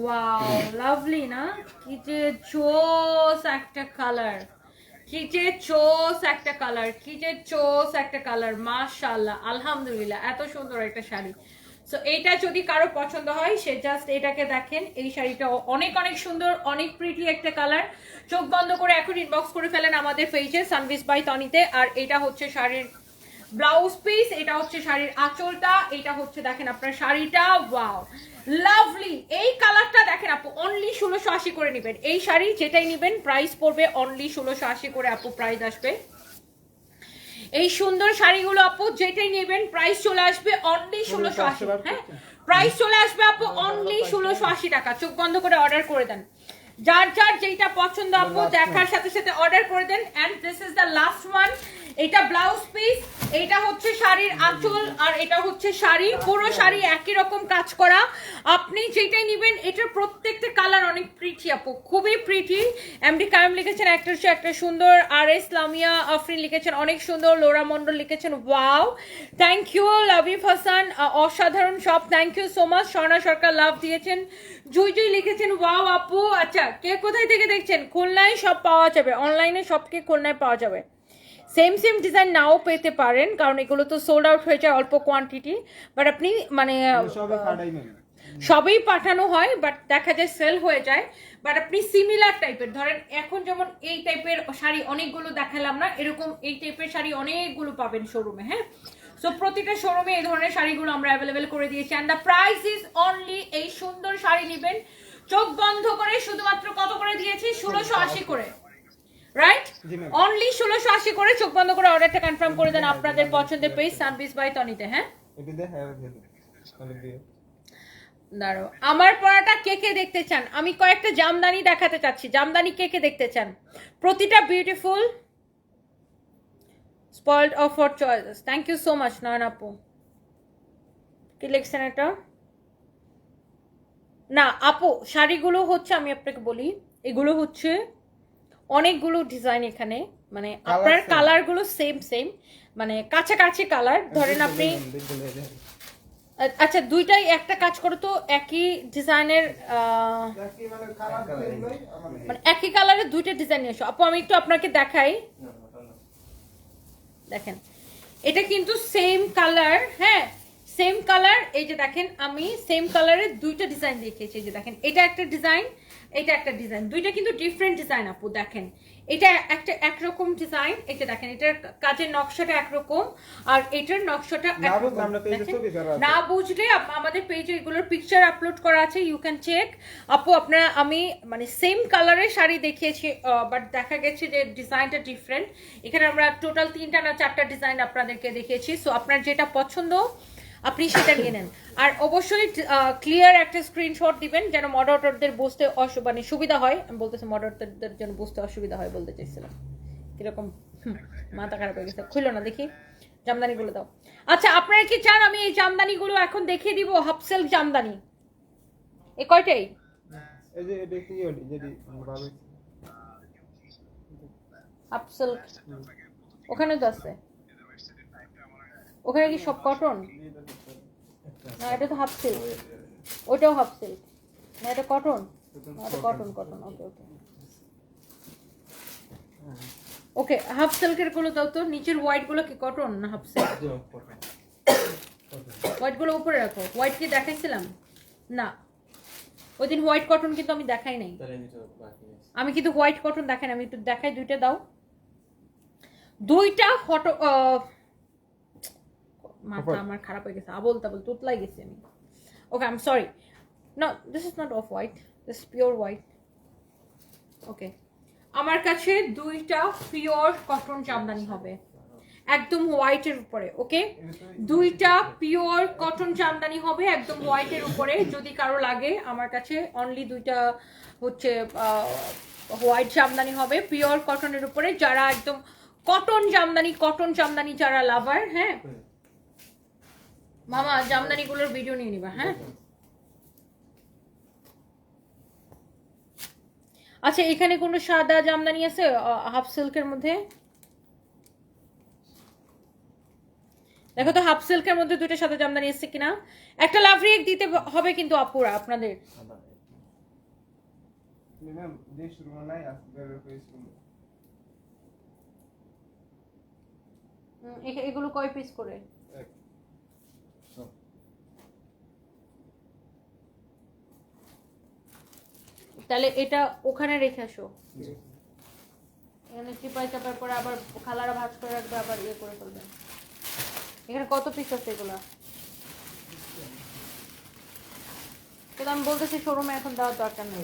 ওয়াও, লাভলি না? কি যে চোস একটা কালার, কি যে চোস একটা কালার, কি যে চোস একটা কালার, মাশাআল্লাহ, আলহামদুলিল্লাহ, এত সুন্দর একটা শাড়ি। সো এইটা যদি কারো পছন্দ হয় সে জাস্ট এটাকে দেখেন। এই শাড়িটা অনেক অনেক সুন্দর, অনেক প্রিটি একটা কালার। চোখ বন্ধ করে এখন ইনবক্স করে ফেলেন আমাদের পেজে সানভিস বাই তনিতে। আর এটা হচ্ছে শাড়ির ব্লাউজ পিস, এটা হচ্ছে শাড়ির আঁচলটা, এটা হচ্ছে দেখেন আপনার শাড়িটা, ওয়াও, লাভলি। এই কালারটা দেখেন আপু, অনলি 1680 করে নেবেন। এই শাড়ি যেটাই নেবেন প্রাইস পড়বে অনলি 1680 করে আপু, প্রাইস আসবে। এই সুন্দর শাড়িগুলো আপু যেটাই নেবেন প্রাইস চলে আসবে অনলি 1680। হ্যাঁ, প্রাইস চলে আসবে আপু অনলি 1680 টাকা। চোখ বন্ধ করে অর্ডার করে দেন, যার যার যেটা পছন্দ আপু দেখার সাথে সাথে অর্ডার করে দেন। And this is the last one. এটা ব্লাউজ পিস, এটা হচ্ছে শাড়ির আঁচল, আর এটা হচ্ছে শাড়ি। পুরো শাড়ি একই রকম কাজ করা। আপনি যেটাই নেবেন এটার প্রত্যেকটা কালার অনেক প্রিটি আপু, খুবই প্রিটি। এমডি কায়েম লিখেছেন একটা সুন্দর, আর এস লামিয়া আফরিন লিখেছেন অনেক সুন্দর, লোরা মন্ডল লিখেছেন wow, thank you. Lavif Hasan অসাধারণ সব, thank you so much. Swarna Sarkar love দিয়েছেন, জুই জুই লিখেছেন ওয়াও আপু। আচ্ছা, কে কোথায় থেকে দেখছেন? খুলনায় সব পাওয়া যাবে, অনলাইনে সবকে খুলনায় পাওয়া যাবে। সেম ডিজাইন নাও পেতে পারেন, কারণ এগুলো তো সোল্ড আউট হয়ে যায় অল্প কোয়ান্টিটি, বাট আপনি মানে সবই পাঠানো হয়, বাট দেখা যায় সেল হয়ে যায়। বাট আপনি সিমিলার টাইপের, ধরেন এখন যেমন এই টাইপের শাড়ি অনেকগুলো দেখালাম না, এরকম এই টাইপের শাড়ি অনেকগুলো পাবেন শোরুমে। হ্যাঁ, সো প্রতিটা শোরুমে এই ধরনের শাড়িগুলো আমরা অ্যাভেলেবেল করে দিয়েছি। And the price is only, এই সুন্দর শাড়ি নেবেন চোখ বন্ধ করে, শুধুমাত্র কত করে দিয়েছি? 1680 করে, রাইট? অনলি 1680 করে। চোখ বন্ধ করে অর্ডারটা কনফার্ম করে দেন আপনাদের পছন্দের পেজ সানভিস বাই তনিতে। হ্যাঁ, দাঁড়ো, আমার পরাটা কে কে দেখতে চান? আমি কয়েকটা জামদানি দেখাতে চাচ্ছি। জামদানি কে কে দেখতে চান? প্রতিটা beautiful, spoiled of for choices, thank you so much Nayan আপু। কি লিখছেন এটা? না আপু, শাড়িগুলো হচ্ছে আমি আপনাকে বলি, এগুলো হচ্ছে অনেকগুলো ডিজাইন এখানে, মানে আপনার same. কালারগুলো সেম সেম, মানে কাছাকাছি কালার। ধরেন আপনি আচ্ছা দুইটাই একটা কাজ করো তো, একই ডিজাইনের মানে একই কালারের দুইটা ডিজাইন নিয়ে এসো আপু। আমি একটু আপনাকে দেখাই, দেখেন এটা কিন্তু সেম কালার, হ্যাঁ সেম কালার। এই যে দেখেন আমি সেম কালারের দুইটা ডিজাইন দেখিয়েছি। এই যে দেখেন এটা একটা ডিজাইন, এটা একটা ডিজাইন, দুইটা কিন্তু ডিফারেন্ট ডিজাইন আপু। দেখেন এটা একটা একরকম ডিজাইন, এটা দেখেন এটার কাজের নকশাটা একরকম আর এটার নকশাটা একরকম। দেখেন, না বুঝলে আমাদের পেজে এগুলোর পিকচার আপলোড করা আছে, ইউ ক্যান চেক আপু। আপনারা আমি মানে সেম কালারের শাড়ি দেখিয়েছি, বাট দেখা গেছে যে ডিজাইনটা ডিফারেন্ট। এখানে আমরা টোটাল 3টা না 4টা ডিজাইন আপনাদেরকে দেখিয়েছি। সো আপনার যেটা পছন্দ আপনি সেটা নিয়ে নেন। আর অবশ্যই ক্লিয়ার একটা স্ক্রিনশট দিবেন যেন মডারেটরদের বুঝতে মানে সুবিধা হয়। আমি বলতেছি মডারেটরদের যেন বুঝতে অসুবিধা হয় বলতে চাইছিলাম। কিরকম মাথা খারাপ হয়ে গেছে, খুললো না দেখি জামদানিগুলো দাও। আচ্ছা আপনারা কি চান আমি এই জামদানিগুলো এখন দেখিয়ে দিব? হাফ সিল্ক জামদানি এই কয়টাই, এই যে এটা কি হলি যদি ভাবে হাফ সিল্ক ওখানে তো আছে, ওখানে কি সব কটন? না এটা তো হাফ সিল্ক, ওটাও হাফ সিল্ক। না এটা কটন, এটা কটন কটন। ওকে ওকে ওকে, হাফ সিল্কের গুলো দাও তো। নিচের হোয়াইট গুলো কি কটন না হাফ সিল্ক? হোয়াইট গুলো উপরে রাখো। হোয়াইট কি দেখাইছিলাম? না ওই দিন হোয়াইট কটন কিন্তু আমি দেখাই নাই। আমি কিন্তু হোয়াইট কটন দেখাই না, আমি একটু দেখাই। দুইটা দাও, দুইটা ফটো। মাথা আমার খারাপ হয়ে গেছে, আবল তাবল তুতলাই গেছি আমি। Okay I am sorry, no this is not off white, this is pure white. Okay আমার কাছে দুইটা পিওর কটন জামদানি হবে একদম হোয়াইটের উপরে। ওকে দুইটা পিওর কটন জামদানি হবে একদম হোয়াইটের উপরে। যদি কারো লাগে আমার কাছে অনলি দুইটা হচ্ছে হোয়াইট জামদানি হবে পিওর কটনের উপরে। যারা একদম কটন জামদানি যারা লাভার, হ্যাঁ মামা জামদানিগুলোর ভিডিও নিয়ে নিবা। হ্যাঁ আচ্ছা এখানে কোনো সাদা জামদানি আছে হাফ সিল্কের মধ্যে? দেখো তো হাফ সিল্কের মধ্যে দুটো সাদা জামদানি আছে কিনা। একটা লাভ রিয়েক দিতে হবে কিন্তু আপুরা আপনাদের। এগুলো কয় পিস করে? তাহলে এটা ওখানে রেখে আসো, এখানে চিপাই চাপার পরে আবার খালারা ভাজ করে রাখবে, আবার ইয়ে করে ফেলবে। এখানে কত পিস আছে এগুলা? কিন্তু আমি বলতেছি শোরুমে এখন দেওয়ার দরকার নেই,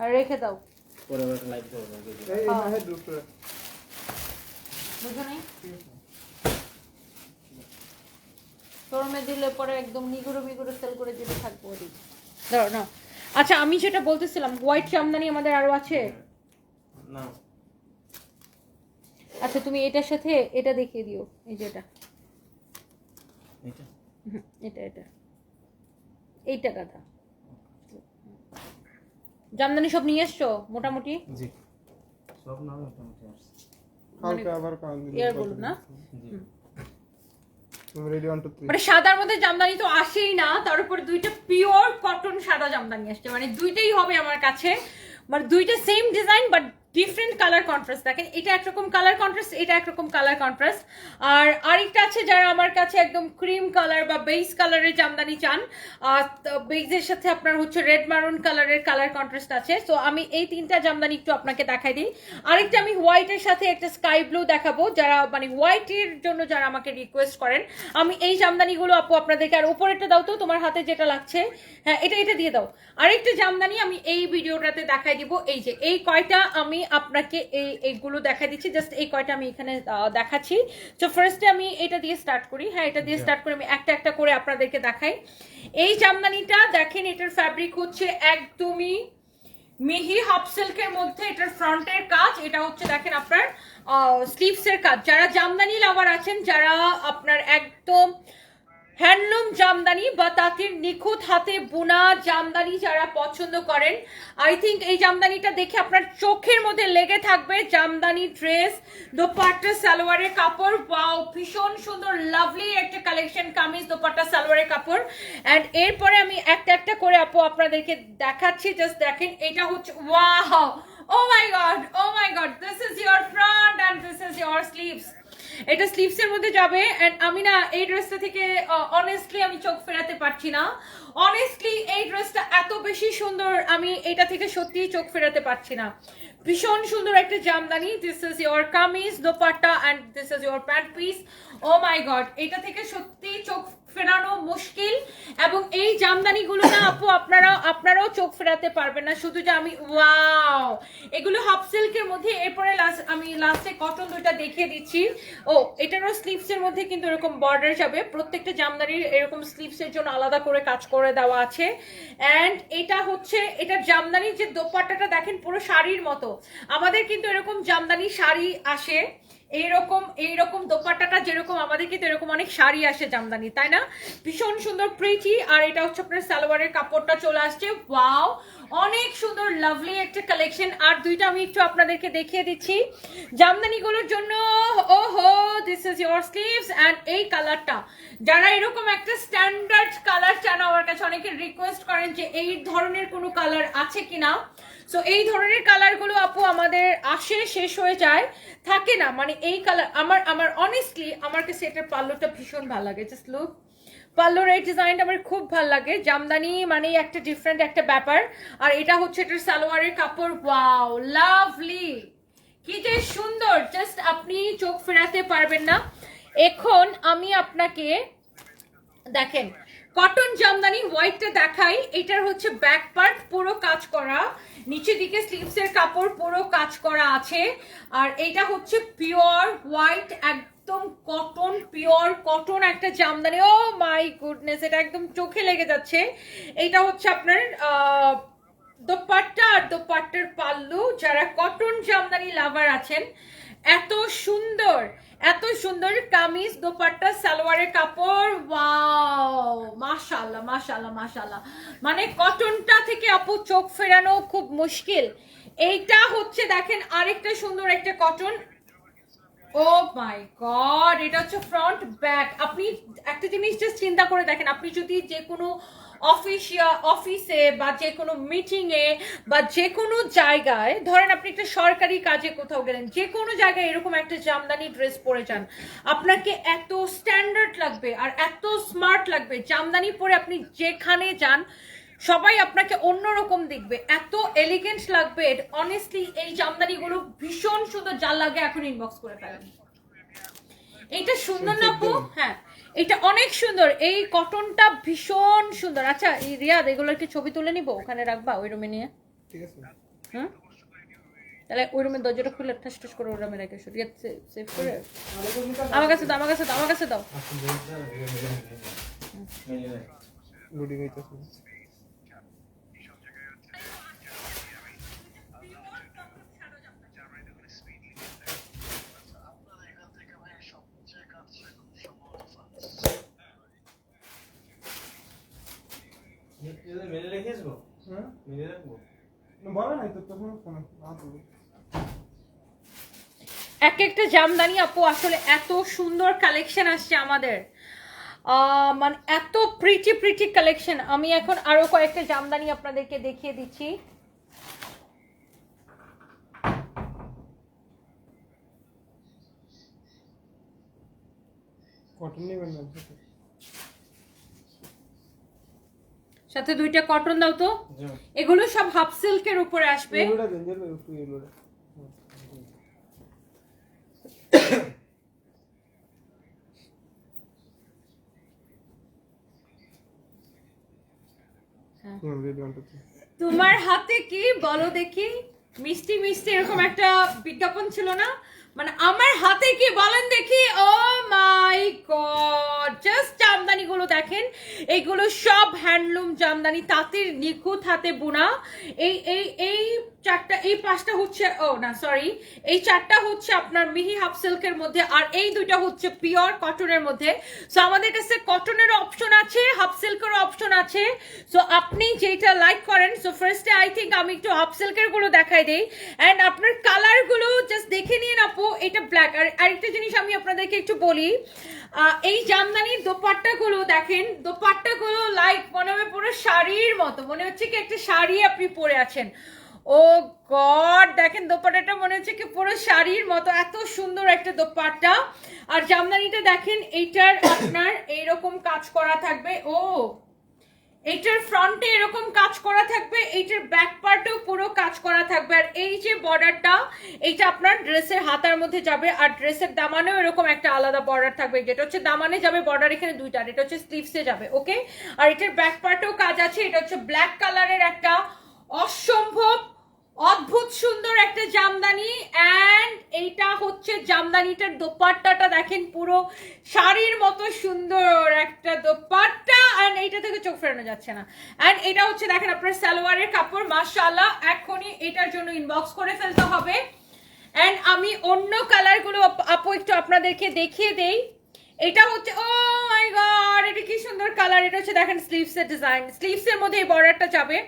আর রেখে দাও। বুঝো নাই? শোরুমে দিলে পরে একদম নিগুড়ো মিগুড়ো সেল করে দিতে থাকবো। ধরো না। আচ্ছা আমি যেটা বলতেছিলাম হোয়াইট জামদানি আমাদের আরো আছে না। আচ্ছা তুমি এটার সাথে এটা দেখিয়ে দিও, এই যে এটা এটা এটা এইটা গাধা জামদানি সব নিয়ে এসছো মোটামুটি? জি সব না মোটামুটি আসছে। হালকা আবার কান এর বলুন না জি রেডি 1 2 3 মানে সাদার মধ্যে জামদানি তো আসেই না, তার উপর দুইটা পিওর কটন সাদা জামদানি আসছে। মানে দুইটাই হবে আমার কাছে, মানে দুইটা same design but different colour contrast. দেখেন এটা একরকম কালার কন্ট্রাস্ট, এটা একরকম কালার কন্ট্রাস্ট। আর আরেকটা আছে যারা আমার কাছে একদম ক্রিম কালার বা বেজ কালারের জামদানি চান, বেজের সাথে আপনার হচ্ছে রেড মারুন কালারের কালার কন্ট্রাস্ট আছে। সো আমি এই 3টা জামদানি একটু আপনাকে দেখাই দিই। আরেকটা আমি হোয়াইটের সাথে একটা স্কাই ব্লু দেখাবো, যারা মানে হোয়াইটের জন্য যারা আমাকে রিকোয়েস্ট করেন। আমি এই জামদানিগুলো আপু আপনাদেরকে, আর উপরেরটা দাও তো তোমার হাতে যেটা লাগছে, হ্যাঁ এটা দিয়ে দাও। আরেকটা জামদানি আমি এই ভিডিওটাতে দেখাই দিব। এই যে এই কয়টা আমি আপনাকে এইগুলো দেখাই দিচ্ছি, জাস্ট এই কয়টা আমি এখানে দেখাচ্ছি। তো ফার্স্টে আমি এটা দিয়ে স্টার্ট করি। হ্যাঁ এটা দিয়ে স্টার্ট করে আমি একটা একটা করে আপনাদেরকে দেখাই। এই জামদানিটা দেখেন, এটার ফ্যাব্রিক হচ্ছে একদমই মিহি হাফ সিল্কের মধ্যে এটার ফ্রন্টের কাজ, এটা হচ্ছে দেখেন আপনার স্লিভস এর কাজ। যারা জামদানি লাভার আছেন, যারা আপনার একদম হ্যান্ডলুম জামদানি বা তাঁতির নিখুঁত হাতে বোনা জামদানি যারা পছন্দ করেন, আই থিঙ্ক এই জামদানিটা দেখে আপনার চোখের মধ্যে লেগে থাকবে। জামদানি ড্রেস, দোপাট্টা সালোয়ারের কাপড়, ওয়াও ভীষণ সুন্দর লাভলি একটা কালেকশন, কামিজ দোপাট্টা সালোয়ারের কাপড়। অ্যান্ড এরপরে আমি একটা একটা করে আপু আপনাদেরকে দেখাচ্ছি, জাস্ট দেখেন। এটা হচ্ছে wow, oh my God, this is your front and this is your sleeves. এটা স্লিভস এর মধ্যে যাবে। এন্ড আমি না এই ড্রেসটা থেকে অনেস্টলি আমি চোখ ফেরাতে পারছি না। অনেস্টলি এই ড্রেসটা এত বেশি সুন্দর, আমি এটা থেকে সত্যিই চোখ ফেরাতে পারছি না। ভীষণ সুন্দর একটা jamdani. This is your kameez dupatta and this is your pant piece. Oh my God, এটা থেকে সত্যি চোখ ফেরানো মুশকিল। এবং এই জামদানিগুলো না আপু আপনারাও চোখ ফেরাতে পারবেন না। শুধু যে আমি ওয়াও, এগুলো হাফ সিল্কের মধ্যে। এরপরে আমি লাস্টে কটন দুইটা দেখিয়ে দিচ্ছি। ও এটারও স্লিভস এর মধ্যে কিন্তু এরকম বর্ডার যাবে, প্রত্যেকটা জামদানির এরকম স্লিভস এর জন্য আলাদা করে কাজ করে দেওয়া আছে। এন্ড এটা হচ্ছে এটার জামদানির যে দোপাট্টাটা দেখেন পুরো শাড়ির মতো। আমাদের কিন্তু এরকম জামদানি শাড়ি আসে, এইরকম দোপাট্টাটা যেরকম আমাদের কিন্তু এরকম অনেক শাড়ি আসে জামদানি, তাই না? ভীষণ সুন্দর প্রিটি। আর এটা হচ্ছে আপনার সালোয়ারের কাপড়টা চলে আসছে। ওয়াও, অনেক সুন্দর লাভলি একটা কালেকশন। আর দুইটা আমি একটু আপনাদেরকে দেখিয়ে দিচ্ছি জামদানিগুলোর জন্য। ওহো, this is your sleeves and এই কালারটা, যারা এরকম একটা স্ট্যান্ডার্ড কালার চান, আমার কাছে অনেকে রিকোয়েস্ট করেন যে এই ধরনের কোনো কালার আছে কিনা। সো এই ধরনের কালারগুলো আপু আমাদের আসে, শেষ হয়ে যায়, থাকে না। মানে এই কালার আমার অনেস্টলি আমার কাছে এটার পাল্লুটা ভীষণ ভালো লাগে। জাস্ট লুক, পাল্লুর এই ডিজাইনটা আমার খুব ভালো লাগে। জামদানি মানে একটা ডিফারেন্ট একটা ব্যাপার। আর এটা হচ্ছে এটার সালোয়ারের কাপড়। ওয়াও লাভলি, কি যে সুন্দর, জাস্ট আপনি চোখ ফেরাতে পারবেন না। এখন আমি আপনাকে দেখেন কটন জামদানি হোয়াইটটা দেখাই। এটার হচ্ছে ব্যাক পার্ট পুরো কাজ করা, নিচের দিকে স্লিভস এর কাপড় পুরো কাজ করা আছে। আর এটা হচ্ছে পিওর হোয়াইট, একদম কটন, পিওর কটন একটা জামদানি। ও মাই গুডনেস, এটা একদম চোখে লেগে যাচ্ছে। এটা হচ্ছে আপনার দোপাট্টা আর দোপাট্টার পাল্লু। যারা কটন জামদানি লাভার আছেন, এত সুন্দর কামিজ দোপাট্টা সালোয়ারের কাপড়। ওয়াও, মাশাআল্লাহ মাশাআল্লাহ মাশাআল্লাহ। মানে কটনটা থেকে আপু চোখ ফেরানো খুব মুশকিল। এইটা হচ্ছে দেখেন আরেকটা সুন্দর একটা কটন। ও মাই গড, এটা হচ্ছে ফ্রন্ট ব্যাক। আপনি একটা জিনিস জাস্ট চিন্তা করে দেখেন, আপনি যদি যে কোনো অফিসে বা যে কোনো মিটিং এ বা যে কোনো জায়গায়, ধরেন আপনি একটা সরকারি কাজে কোথাও গেলেন, যে কোনো জায়গায় এরকম একটা জামদানি ড্রেস পরে যান, আপনাকে এত স্ট্যান্ডার্ড লাগবে আর এত স্মার্ট লাগবে। জামদানি পরে আপনি যেখানে যান সবাই আপনাকে অন্যরকম দেখবে, এত এলিগেন্ট লাগবে। অনেস্টলি এই জামদানিগুলো ভীষণ সুন্দর, যা লাগে এখন ইনবক্স করে ফেলেন। এইটা সুন্দর না আপু? হ্যাঁ, এটা অনেক সুন্দর, এই কটনটা ভীষণ সুন্দর। আচ্ছা এই রিয়াদ, এগুলোর কি ছবি তুলে নিব, ওখানে রাখবা ওই রুমে নিয়ে? ঠিক আছে। হুম, তাহলে ওই রুমের দরজাটা খুলে ঠাস ঠাস করে ওই রুমে রেখে রিয়াদ সেভ করে আমার কাছে দাও, আমার কাছে দাও, আমার কাছে দাও। লুডি হইতেছে। মেলে রেখে আসবো, হ্যাঁ মেলে রাখবো। বলা নাই তো, তখন ফোন না তুলি। এক একটা জামদানি আপু আসলে এত সুন্দর কালেকশন আসছে আমাদের, মানে এত প্রিটি কালেকশন। আমি এখন আরো কয়েকটা জামদানি আপনাদেরকে দেখিয়ে দিচ্ছি। কটন নেবেন না? সাথে দুইটা কটন দাও তো। এগুলো সব হাফ সিল্কের উপরে আসবে। এগুলো দেন, যেগুলো একটু এগুলো। তোমার হাতে কি বলো দেখি, মিষ্টি মিষ্টি এরকম একটা বিজ্ঞাপন ছিল না? মানে আমার হাতে কি বলেন দেখি। ও মাই গড, জাস্ট জামদানি জামদানিগুলো দেখেন, এইগুলো সব হ্যান্ডলুম জামদানি, তাঁতের নিখুঁত হাতে বোনা। এই চারটা, এই পাঁচটা হচ্ছে, ও না সরি, এই চারটা হচ্ছে আপনার মিহি হাফ সিল্কের মধ্যে, আর এই দুইটা হচ্ছে পিওর কটনের মধ্যে। সো আমাদের কাছে কটনের অপশন আছে, হাফ সিল্কের অপশন আছে। সো আপনি যেটা লাইক করেন। সো ফার্স্টে আই থিঙ্ক আমি একটু হাফ সিল্কের গুলো দেখাই দেই, অ্যান্ড আপনার কালার গুলো জাস্ট দেখে নিন আপু। এটা ব্ল্যাক। আর আরেকটা জিনিস আমি আপনাদেরকে একটু বলি, এই জামদানির দোপাট্টা গুলো দেখেন, দোপাট্টা গুলো লাইক মনে হবে পুরো শাড়ির মতো, মনে হচ্ছে কি একটা শাড়ি আপনি পরে আছেন। ও গড, দেখেন দোপাট্টাটা মনে হচ্ছে কি পুরো শাড়ির মতো, এত সুন্দর একটা দোপাট্টা। আর জামদানিটা দেখেন, এইটার আপনার এইরকম কাজ করা থাকবে। ও এইটার ফ্রন্টে এরকম কাজ করা থাকবে, এইটার ব্যাক পার্টেও পুরো কাজ করা থাকবে। আর এই যে বর্ডারটা, এইটা আপনার ড্রেসের হাতার মধ্যে যাবে, আর ড্রেসের দামানেও এরকম একটা আলাদা বর্ডার থাকবে, যেটা হচ্ছে দামানে যাবে বর্ডার এখানে দুইটা, এটা হচ্ছে স্লিভসে যাবে। ওকে, আর এটার ব্যাক পার্টেও কাজ আছে। এটা হচ্ছে ব্ল্যাক কালারের একটা অসম্ভব অদ্ভুত সুন্দর একটা জামদানি, অ্যান্ড এইটা হচ্ছে জামদানিটার দোপাট্টাটা দেখেন, পুরো শাড়ির মতো সুন্দর একটা দোপাট্টা, অ্যান্ড এইটা থেকে চোখ ফেরানো যাচ্ছে না। অ্যান্ড এটা হচ্ছে দেখেন আপনার সালোয়ারের কাপড়, মাশাআল্লাহ। এখনই এটার জন্য ইনবক্স করে ফেলতে হবে। অ্যান্ড আমি অন্য কালারগুলো আপু একটু আপনাদেরকে দেখিয়ে দেই। এটা হচ্ছে, ও মাই গড, এটা কি সুন্দর কালার। এটা হচ্ছে দেখেন স্লিভসের ডিজাইন, স্লিভসের মধ্যে এই বর্ডারটা যাবে।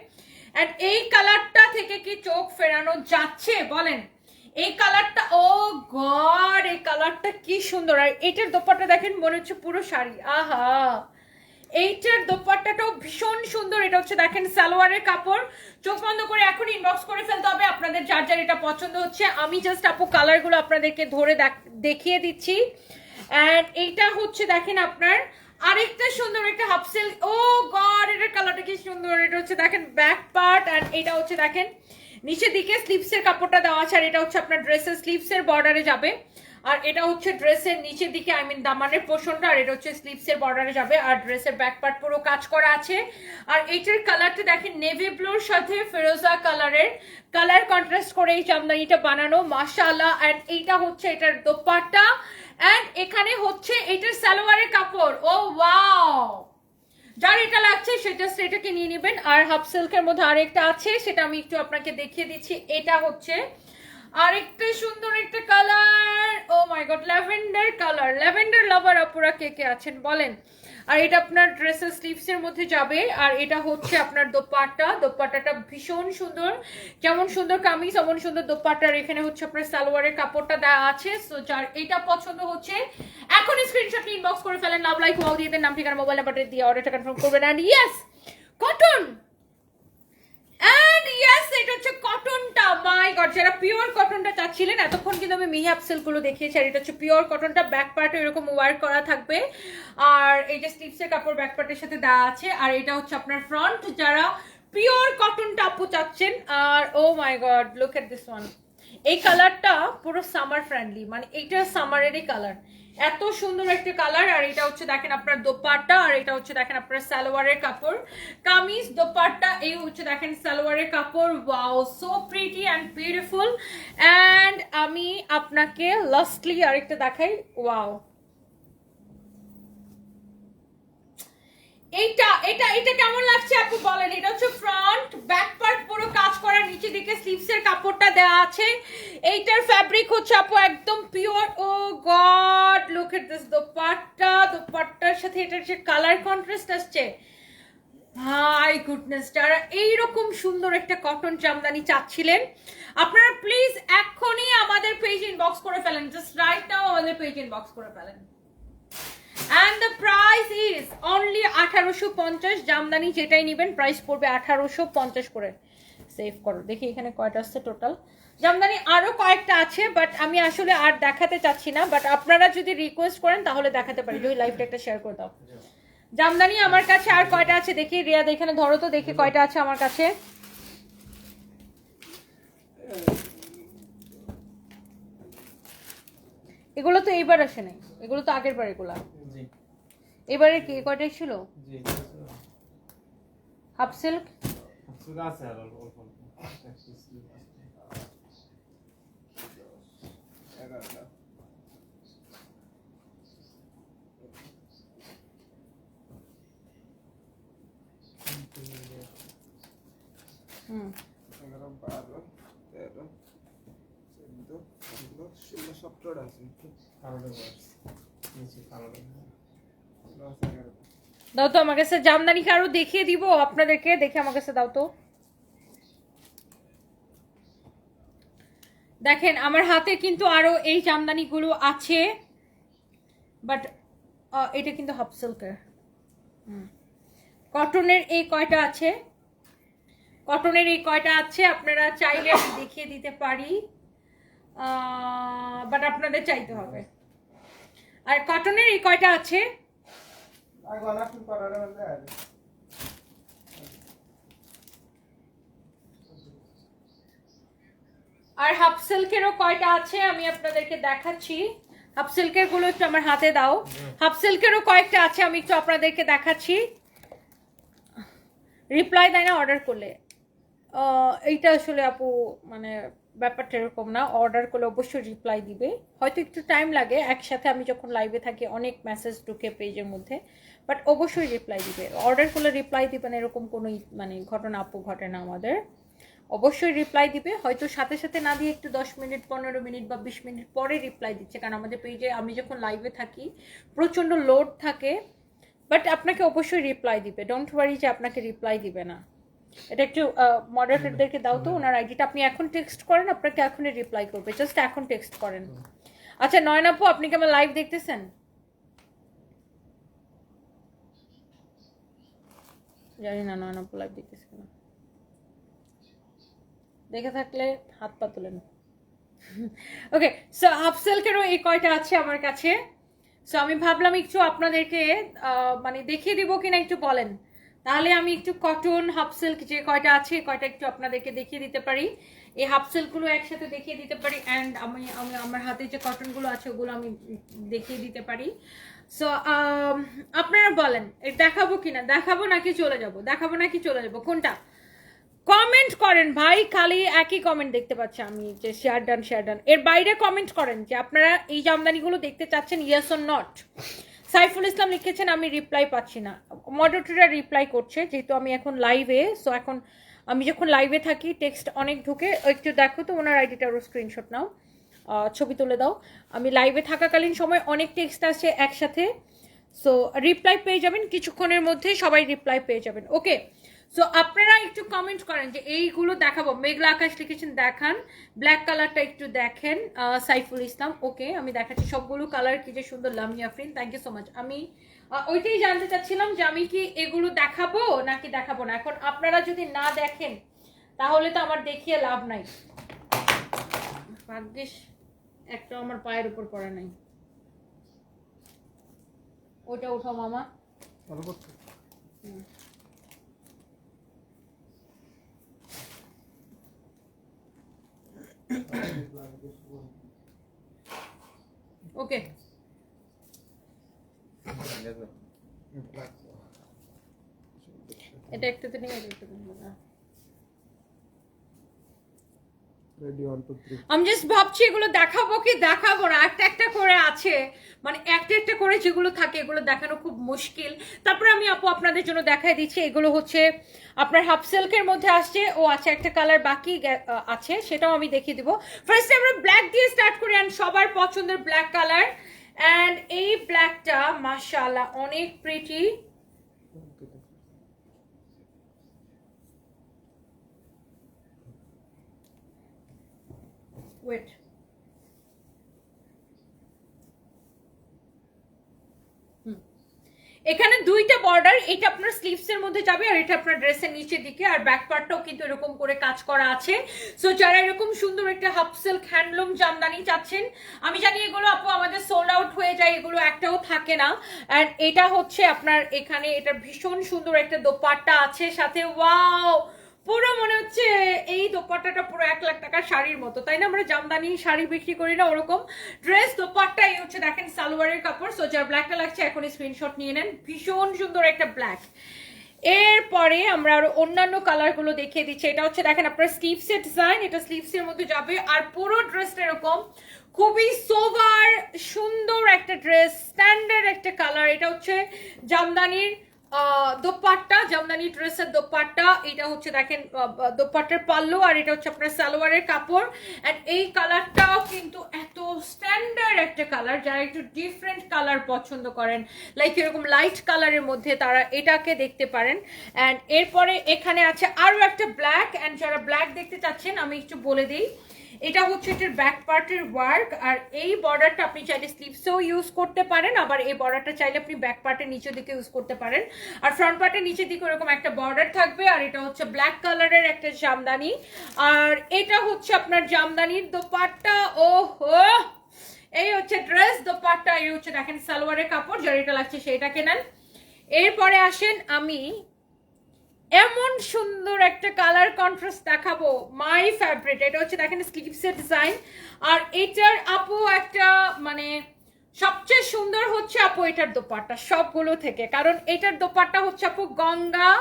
এন্ড এই কালারটা থেকে কি চোখ ফেরানো যাচ্ছে বলেন? এই কালারটা, ও গড, এই কালারটা কি সুন্দর। আর এটার দোপাট্টা দেখেন, মনে হচ্ছে পুরো শাড়ি। আহা, এইটার দোপাট্টাটাও ভীষণ সুন্দর। এটা হচ্ছে দেখেন সালোয়ারের কাপড়। চোখ বন্ধ করে এখন ইনবক্স করে ফেলতে হবে আপনাদের যার যার এটা পছন্দ হচ্ছে। আমি জাস্ট আপু কালারগুলো আপনাদেরকে ধরে দেখিয়ে দিচ্ছি। এন্ড এইটা হচ্ছে দেখেন আপনার আরেকটা সুন্দর একটা হাফ সিল্ক। ও গড, এটার কালারটা কি সুন্দর। এটা হচ্ছে দেখেন ব্যাক পার্ট, আর এটা হচ্ছে দেখেন নিচের দিকে স্লিভসের কাপড়টা দেওয়া আছে, আর এটা হচ্ছে আপনার ড্রেসের স্লিভসের বর্ডারে যাবে। আর এটা হচ্ছে ড্রেসের নিচের দিকে, আই মিন দামানের পোর্শনটা, আর এটা হচ্ছে স্লিভসের বর্ডারে যাবে। আর ড্রেসের ব্যাক পার্ট পুরো কাজ করা আছে। আর এইটার কালারটা দেখেন নেভি ব্লুর সাথে ফিরোজা কালারের কালার কন্ট্রাস্ট করে এই জামদানিটা বানানো, মাশাআল্লাহ। এন্ড এইটা হচ্ছে এটার দোপাট্টা, এন্ড এখানে হচ্ছে এটার সালোয়ারের কাপড়। ও ওয়াও, যার এটা লাগছে সেটা সেটাকে নিয়ে নেবেন। আর হাফ সিল্কের মধ্যে আরেকটা আছে, সেটা আমি একটু আপনাকে দেখিয়ে দিচ্ছি। এটা হচ্ছে আরেকটা সুন্দর একটা colour, O my god, lavender colour. Lavender লাভার আপুরা কে কে আছেন বলেন? আর এটা আপনার ড্রেসের স্লিভসের মধ্যে যাবে। আর এটা হচ্ছে আপনার দোপাট্টা, দোপাট্টাটা ভীষণ সুন্দর। যেমন সুন্দর কামিজ এমন সুন্দর দোপাট্টার এখানে হচ্ছে আপনার সালোয়ারের কাপড়টা দেওয়া আছে। সো যার এটা পছন্দ হচ্ছে এখন স্ক্রিনশট ইনবক্স করে ফেলেন, লাভ লাইক ওয়াও দিয়ে দেন, নাম ঠিকানা মোবাইল নাম্বারটা দিয়ে অর্ডারটা কনফার্ম করবেন। And yes, cotton. And yes, এটা হচ্ছে কটনটা। মাই গড, যারা পিওর কটনটা চাচ্ছিলেন, এতক্ষণ কিন্তু আমি মিহি সিল্ক গুলো দেখিয়েছি, আর এটা হচ্ছে পিওর কটনটা। ব্যাক পার্টে এরকম ওয়ার্ক করা থাকবে, আর এই যে স্লিভসের কাপড় ব্যাক পার্টের সাথে দেওয়া আছে। আর এটা হচ্ছে আপনার ফ্রন্ট, যারা পিওর কটনটা আপু চাচ্ছেন। আর oh my God, look at this one. এই কালারটা পুরো সামার ফ্রেন্ডলি, মানে এইটা সামারেরই কালার, এত সুন্দর একটা কালার। আর এটা হচ্ছে দেখেন আপনার দোপাট্টা, আর এটা হচ্ছে দেখেন আপনার সালোয়ারের কাপড়, কামিজ দোপাট্টা, এই হচ্ছে দেখেন সালোয়ারের কাপড়। Wow, so pretty and beautiful. And আমি আপনাকে লাস্টলি আরেকটা দেখাই। ওয়াও, এইটা এটা এটা কেমন লাগছে আপু বলেন? এটা হচ্ছে ফ্রন্ট, ব্যাক পার্ট পুরো কাজ করা, নিচে দিকে স্লিভসের কাপড়টা দেওয়া আছে। এইটার ফ্যাব্রিক হচ্ছে আপু একদম pure. Oh God, look at this dupatta. দোপাট্টার সাথে এটার যে কালার কন্ট্রাস্ট আসছে, হাই গুডনেস। যারা এইরকম সুন্দর একটা কটন জামদানি চাচ্ছিলেন, আপনারা প্লিজ এখনই আমাদের পেজ ইনবক্স করে ফেলেন, জাস্ট রাইট নাও আমাদের পেজ ইনবক্স করে ফেলেন। And the price is only 1850। Jamdani যেটাই নেবেন প্রাইস পড়বে 1850 করে। সেভ করো, দেখি এখানে কয়টা আসছে টোটাল। জামদানি আরো কয়েকটা আছে, বাট আমি আসলে আর দেখাতে চাচ্ছি না, বাট আপনারা যদি রিকোয়েস্ট করেন তাহলে দেখাতে পারি। যদি লাইভটা একটা শেয়ার করে দাও। জামদানি আমার কাছে আর কয়টা আছে দেখি, রিয়াদ এখানে ধরো তো, দেখি কয়টা আছে আমার কাছে। এগুলো তো এইবার আসে নাই, এগুলো তো আগের বার। এগুলা এবারে কি কয়টাই ছিল? হাফ সিল্ক হুম 11, 12, 13, 14, 15, 16, 17টা আছে। কালোটা বস নিচে কালোটা এগুলো আছে 11টা। দাও তো আমার কাছে জামদানিকে আরো দেখিয়ে দিব আপনাদেরকে, দেখে আমার কাছে দাও তো। দেখেন আমার হাতে কিন্তু আরো এই জামদানিগুলো আছে, বাট এটা কিন্তু হাফ সিল্কের। কটনের এই কয়টা আছে, কটনের এই কয়টা আছে, আপনারা চাইলে আমি দেখিয়ে দিতে পারি, বাট আপনাদের চাইতে হবে। আর কটনের এই কয়টা আছে, আর গলা ফুল করার মধ্যে আছে। আর হাফ সিল্কেরও কয়টা আছে আমি আপনাদেরকে দেখাচ্ছি। হাফ সিল্কের গুলো একটু আমার হাতে দাও। হাফ সিল্কেরও কয়েকটা আছে, আমি একটু আপনাদেরকে দেখাচ্ছি। রিপ্লাই দেয় না অর্ডার করলে, এইটা আসলে আপু মানে ব্যাপারটা এরকম না। অর্ডার করলে অবশ্যই রিপ্লাই দিবে, হয়তো একটু টাইম লাগে, একসাথে আমি যখন লাইভে থাকি অনেক মেসেজ ঢুকে পেজের মধ্যে, বাট অবশ্যই রিপ্লাই দিবে। অর্ডার করলে রিপ্লাই দিবে না এরকম কোনো মানে ঘটনা আপু ঘটে না আমাদের, অবশ্যই রিপ্লাই দিবে। হয়তো সাথে সাথে না দিয়ে একটু 10 মিনিট 15 মিনিট বা 20 মিনিট পরে রিপ্লাই দিচ্ছে, কারণ আমাদের পেজে আমি যখন লাইভে থাকি প্রচণ্ড লোড থাকে, বাট আপনাকে অবশ্যই রিপ্লাই দিবে। ডোন্ট ওয়ারি যে আপনাকে রিপ্লাই দিবে না। এটা একটু মডারেটরদেরকে দাও তো, ওনার আইডিটা। আপনি এখন টেক্সট করেন, আপনাকে এখনই রিপ্লাই করবে, জাস্ট এখন টেক্সট করেন। আচ্ছা নয়ন আপু, আপনি কি আমার লাইভ দেখতেছেন? জানি না নয়ন আপু লাইভ দেখতেছেন না, দেখে থাকলে হাত পা তুলেন। ওকে, সো হাফ সিল্কেরও এই কয়টা আছে আমার কাছে। সো আমি ভাবলাম একটু আপনাদেরকে মানে দেখিয়ে দিব কিনা একটু বলেন, তাহলে আমি একটু কটন হাফ সিল্ক যে কয়টা আছে কয়টা একটু আপনাদেরকে দেখিয়ে দিতে পারি। এই হাফ সিল্কগুলো একসাথে দেখিয়ে দিতে পারি, অ্যান্ড আমি আমি আমার হাতে যে কটনগুলো আছে ওগুলো আমি দেখিয়ে দিতে পারি। সো আপনারা বলেন দেখাবো কিনা, দেখাবো নাকি চলে যাব, দেখাবো নাকি চলে যাব, কোনটা? কমেন্ট করেন ভাই, খালি একই কমেন্ট দেখতে পাচ্ছি আমি যে শেয়ার ডান শেয়ার ডান। এর বাইরে কমেন্ট করেন যে আপনারা এই জামদানিগুলো দেখতে চাচ্ছেন, yes or not. Saiful Islam লিখেছেন আমি রিপ্লাই পাচ্ছি না। মডারেটররা রিপ্লাই করছে যেহেতু আমি এখন লাইভে, সো এখন আমি যখন লাইভে থাকি টেক্সট অনেক ঢুকে। একটু দেখো তো ওনার আইডিটারও স্ক্রিনশট নাও, ছবি তুলে দাও। আমি লাইভে থাকাকালীন সময় অনেক টেক্সট আসছে একসাথে, সো রিপ্লাই পেয়ে যাবেন কিছুক্ষণের মধ্যে, সবাই রিপ্লাই পেয়ে যাবেন। ওকে, সো আপনারা একটু কমেন্ট করেন যে এইগুলো দেখাবো। মেঘলা আকাশ লিখেছেন দেখান, ব্ল্যাক কালারটা একটু দেখেন সাইফুল ইসলাম। ওকে আমি দেখাচ্ছি সবগুলো কালার, কি যে সুন্দর। Lamia Afrin, thank you so much. আমি ওইটাই জানতে চাচ্ছিলাম যে আমি কি এগুলো দেখাবো নাকি দেখাবো না। এখন আপনারা যদি না দেখেন তাহলে তো আমার দেখিয়ে লাভ নাই। ভাগ্যিস একটা আমার পায়ের উপর পড়ে নাই। ওটা উঠাও মামা। ভালো করছো। ওকে, এটা একটাতে নিয়ে এটা একটাতে নিয়ে। রেডি 1 2 3। আমি জাস্ট ভাবছি এগুলো দেখাবো কি দেখাবো না, একটা একটা করে আছে, মানে একটা একটা করে যেগুলো থাকে এগুলো দেখানো খুব মুশকিল। তারপরে আমি আপু আপনাদের জন্য দেখাই দিচ্ছি। এগুলো হচ্ছে আপনার হাফ সিল্কের মধ্যে আসছে, ও আচ্ছা একটা কালার বাকি আছে, সেটাও আমি দেখিয়ে দিব। ফার্স্ট আমরা ব্ল্যাক দিয়ে স্টার্ট করি, অ্যান্ড সবার পছন্দের ব্ল্যাক কালার। অ্যান্ড এই ব্ল্যাকটা মাশাআল্লাহ অনেক প্রিটি। ওয়েট, এখানে দুইটা বর্ডার, এটা আপনার স্লিভস এর মধ্যে যাবে আর এটা আপনার ড্রেসের নিচের দিকে, আর ব্যাক পার্টটাও কিন্তু এরকম করে কাজ করা আছে। সো যারা এরকম সুন্দর একটা হাফ সিল্ক হ্যান্ডলুম জামদানি চাচ্ছেন, আমি জানি এগুলো আপু আমাদের সোল্ড আউট হয়ে যায়, এগুলো একটাও থাকে না। এন্ড এটা হচ্ছে আপনার এখানে এটা ভীষণ সুন্দর একটা দোপাট্টা আছে সাথে, ওয়াও পুরো মনে হচ্ছে এই দোপাট্টাটা পুরো 1 লাখ টাকার শাড়ির মতো, তাই না? আমরা জামদানি শাড়ি বিক্রি করি না ওরকম ড্রেস দোপাট্টা। এই হচ্ছে দেখেন সালোয়ারের কাপড়। সো যার ব্ল্যাকটা লাগছে এখনই স্ক্রিনশট নিয়ে নেন, ভীষণ সুন্দর একটা ব্ল্যাক। এরপরে আমরা আরো অন্যান্য কালারগুলো দেখিয়ে দিচ্ছি। এটা হচ্ছে দেখেন আপনার স্লিভসের ডিজাইন, এটা স্লিভসের মধ্যে যাবে, আর পুরো ড্রেসটা এরকম খুবই সোভার সুন্দর একটা ড্রেস, স্ট্যান্ডার্ড একটা কালার। এটা হচ্ছে জামদানির দোপাট্টা, জামদানি ড্রেসের দোপাট্টা। এটা হচ্ছে দেখেন দোপাট্টার পাল্লু, আর এটা হচ্ছে আপনার সালোয়ারের কাপড়। অ্যান্ড এই কালারটাও কিন্তু এত স্ট্যান্ডার্ড একটা কালার, যারা একটু ডিফারেন্ট কালার পছন্দ করেন, লাইক এরকম লাইট কালারের মধ্যে, তারা এটাকে দেখতে পারেন। অ্যান্ড এরপরে এখানে আছে আরও একটা ব্ল্যাক, অ্যান্ড যারা ব্ল্যাক দেখতে চাচ্ছেন আমি একটু বলে দিই, এটা হচ্ছে এটার ব্যাক পার্টের ওয়ার্ক। আর এই বর্ডারটা আপনি চাইলে স্লিভসেও ইউজ করতে পারেন, আবার এই বর্ডারটা চাইলে আপনি ব্যাক পার্টের নিচের দিকে ইউজ করতে পারেন। আর ফ্রন্ট পার্টের নিচের দিকে এরকম একটা বর্ডার থাকবে। আর এটা হচ্ছে ব্ল্যাক কালারের একটা জামদানি, আর এটা হচ্ছে আপনার জামদানির দোপাট্টা। ওহো, এই হচ্ছে ড্রেস, দোপাট্টা, এই হচ্ছে দেখেন সালোয়ারের কাপড়। যার এটা লাগছে সেইটাকে নেন। এরপরে আসেন আমি এমন সুন্দর একটা কালার কন্ট্রাস্ট দেখাবো, মাই ফেভারিট। এটা হচ্ছে দেখেন স্লিভসের ডিজাইন, আর এটার আপু একটা মানে সবচেয়ে সুন্দর হচ্ছে আপু এটার দোপাট্টা সবগুলো থেকে, কারণ এটার দোপাট্টা হচ্ছে আপু গঙ্গা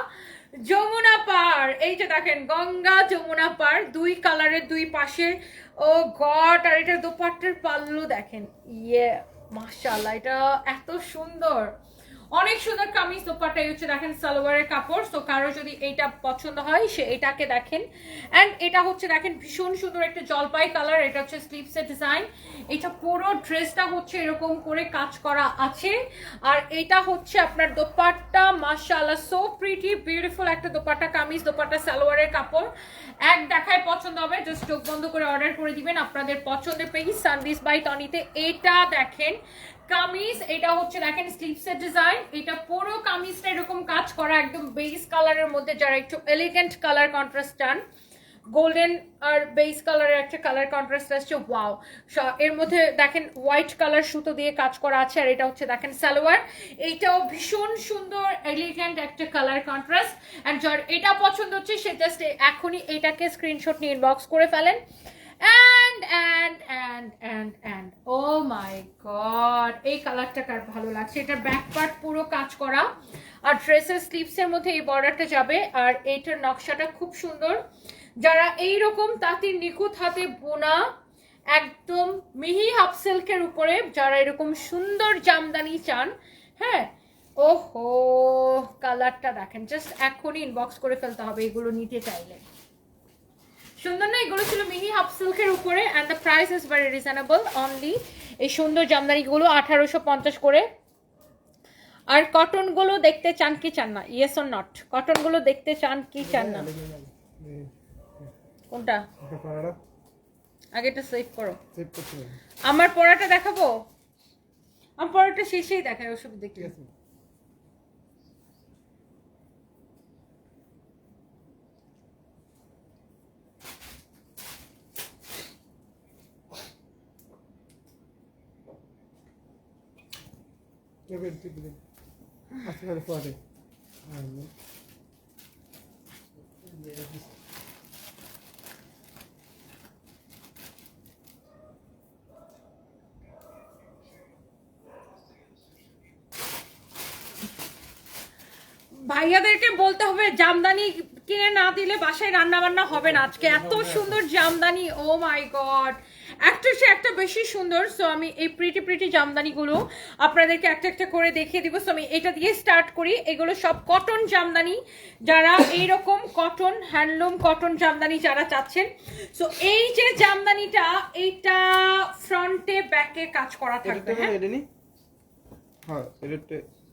যমুনা পার। এই যে দেখেন গঙ্গা যমুনা পার, দুই কালারের দুই পাশে। ও গড, আর এটার দোপাট্টার পাল্লু দেখেন, ইয়ে মাশাআল্লাহ, এটা এত সুন্দর, অনেক সুন্দর কামিজ দোপাট্টা। হচ্ছে দেখেন সালোয়ারের কাপড়। তো কারো যদি এইটা পছন্দ হয় সে এটাকে দেখেন। অ্যান্ড এটা হচ্ছে দেখেন ভীষণ সুন্দর একটা জলপাই কালার। এটা হচ্ছে স্লিভসের ডিজাইন। এটা পুরো ড্রেসটা হচ্ছে এরকম করে কাজ করা আছে। আর এটা হচ্ছে আপনার দোপাট্টা, মাশাআল্লাহ সো প্রিটি বিউটিফুল একটা দোপাট্টা, কামিজ দোপাট্টা সালোয়ারের কাপড়। এক দেখায় পছন্দ হবে, জাস্ট চোখ বন্ধ করে অর্ডার করে দিবেন আপনাদের পছন্দের পেজ সানভিস বাই তনিতে। এটা দেখেন কামিজ, এটা হচ্ছে দেখেন স্লিভসের ডিজাইন। এটা পুরো কামিজটা এরকম কাজ করা একদম বেস কালারের মধ্যে, যারা একটু এলিগেন্ট কালার কন্ট্রাস্ট চান, গোল্ডেন আর বেস কালারের একটা কালার কন্ট্রাস্ট আসছে। ওয়াও, এর মধ্যে দেখেন হোয়াইট কালার সুতো দিয়ে কাজ করা আছে। আর এটা হচ্ছে দেখেন সালোয়ার, এইটাও ভীষণ সুন্দর এলিগেন্ট একটা কালার কন্ট্রাস্ট। অ্যান্ড যার এটা পছন্দ হচ্ছে সে জাস্ট এখনই এটাকে স্ক্রিনশট নিয়ে ইনবক্স করে ফেলেন। and oh my god, এই কালারটা কার ভালো লাগছে। এটার ব্যাক পার্ট পুরো কাজ করা, আর ড্রেসের স্লিভসের মধ্যে এই বর্ডারটা যাবে। আর এইটার নকশাটা খুব সুন্দর। যারা এইরকম তাঁতির নিখুঁত হাতে বোনা একদম মিহি হাফ সিল্কের উপরে যারা এরকম সুন্দর জামদানি চান, হ্যাঁ, ওহো কালারটা দেখেন, জাস্ট এখনই ইনবক্স করে ফেলতে হবে এগুলো নিতে চাইলে। সুন্দর না? এগুলো ছিল মিনি হাফ সিল্কের উপরে, and the price is very reasonable only. এই সুন্দর জামদানিগুলো 1850 করে। আর কটনগুলো দেখতে চান কি চান না? Yes or not? কটনগুলো দেখতে চান কি চান না? কোনটা? আগে এটা সেভ করো। আমার পরাটা দেখাবো? আমার পরাটা শেষেই দেখায়, ওসব দেখি। ভাইয়াদেরকে বলতে হবে জামদানি কিনে না দিলে বাসায় রান্না বান্না হবে না আজকে। এত সুন্দর জামদানি, ও মাই গড, একটা সে একটা বেশি সুন্দর। সো আমি এই প্রিটি জামদানিগুলো আপনাদেরকে একটা একটা করে দেখিয়ে দিব। সো আমি এটা দিয়ে স্টার্ট করি। এগুলো সব কটন জামদানি, যারা এইরকম কটন হ্যান্ডলুম কটন জামদানি যারা চাচ্ছেন। সো এই যে জামদানিটা, এইটা ফ্রন্টে ব্যাকে কাজ করা থাকবে।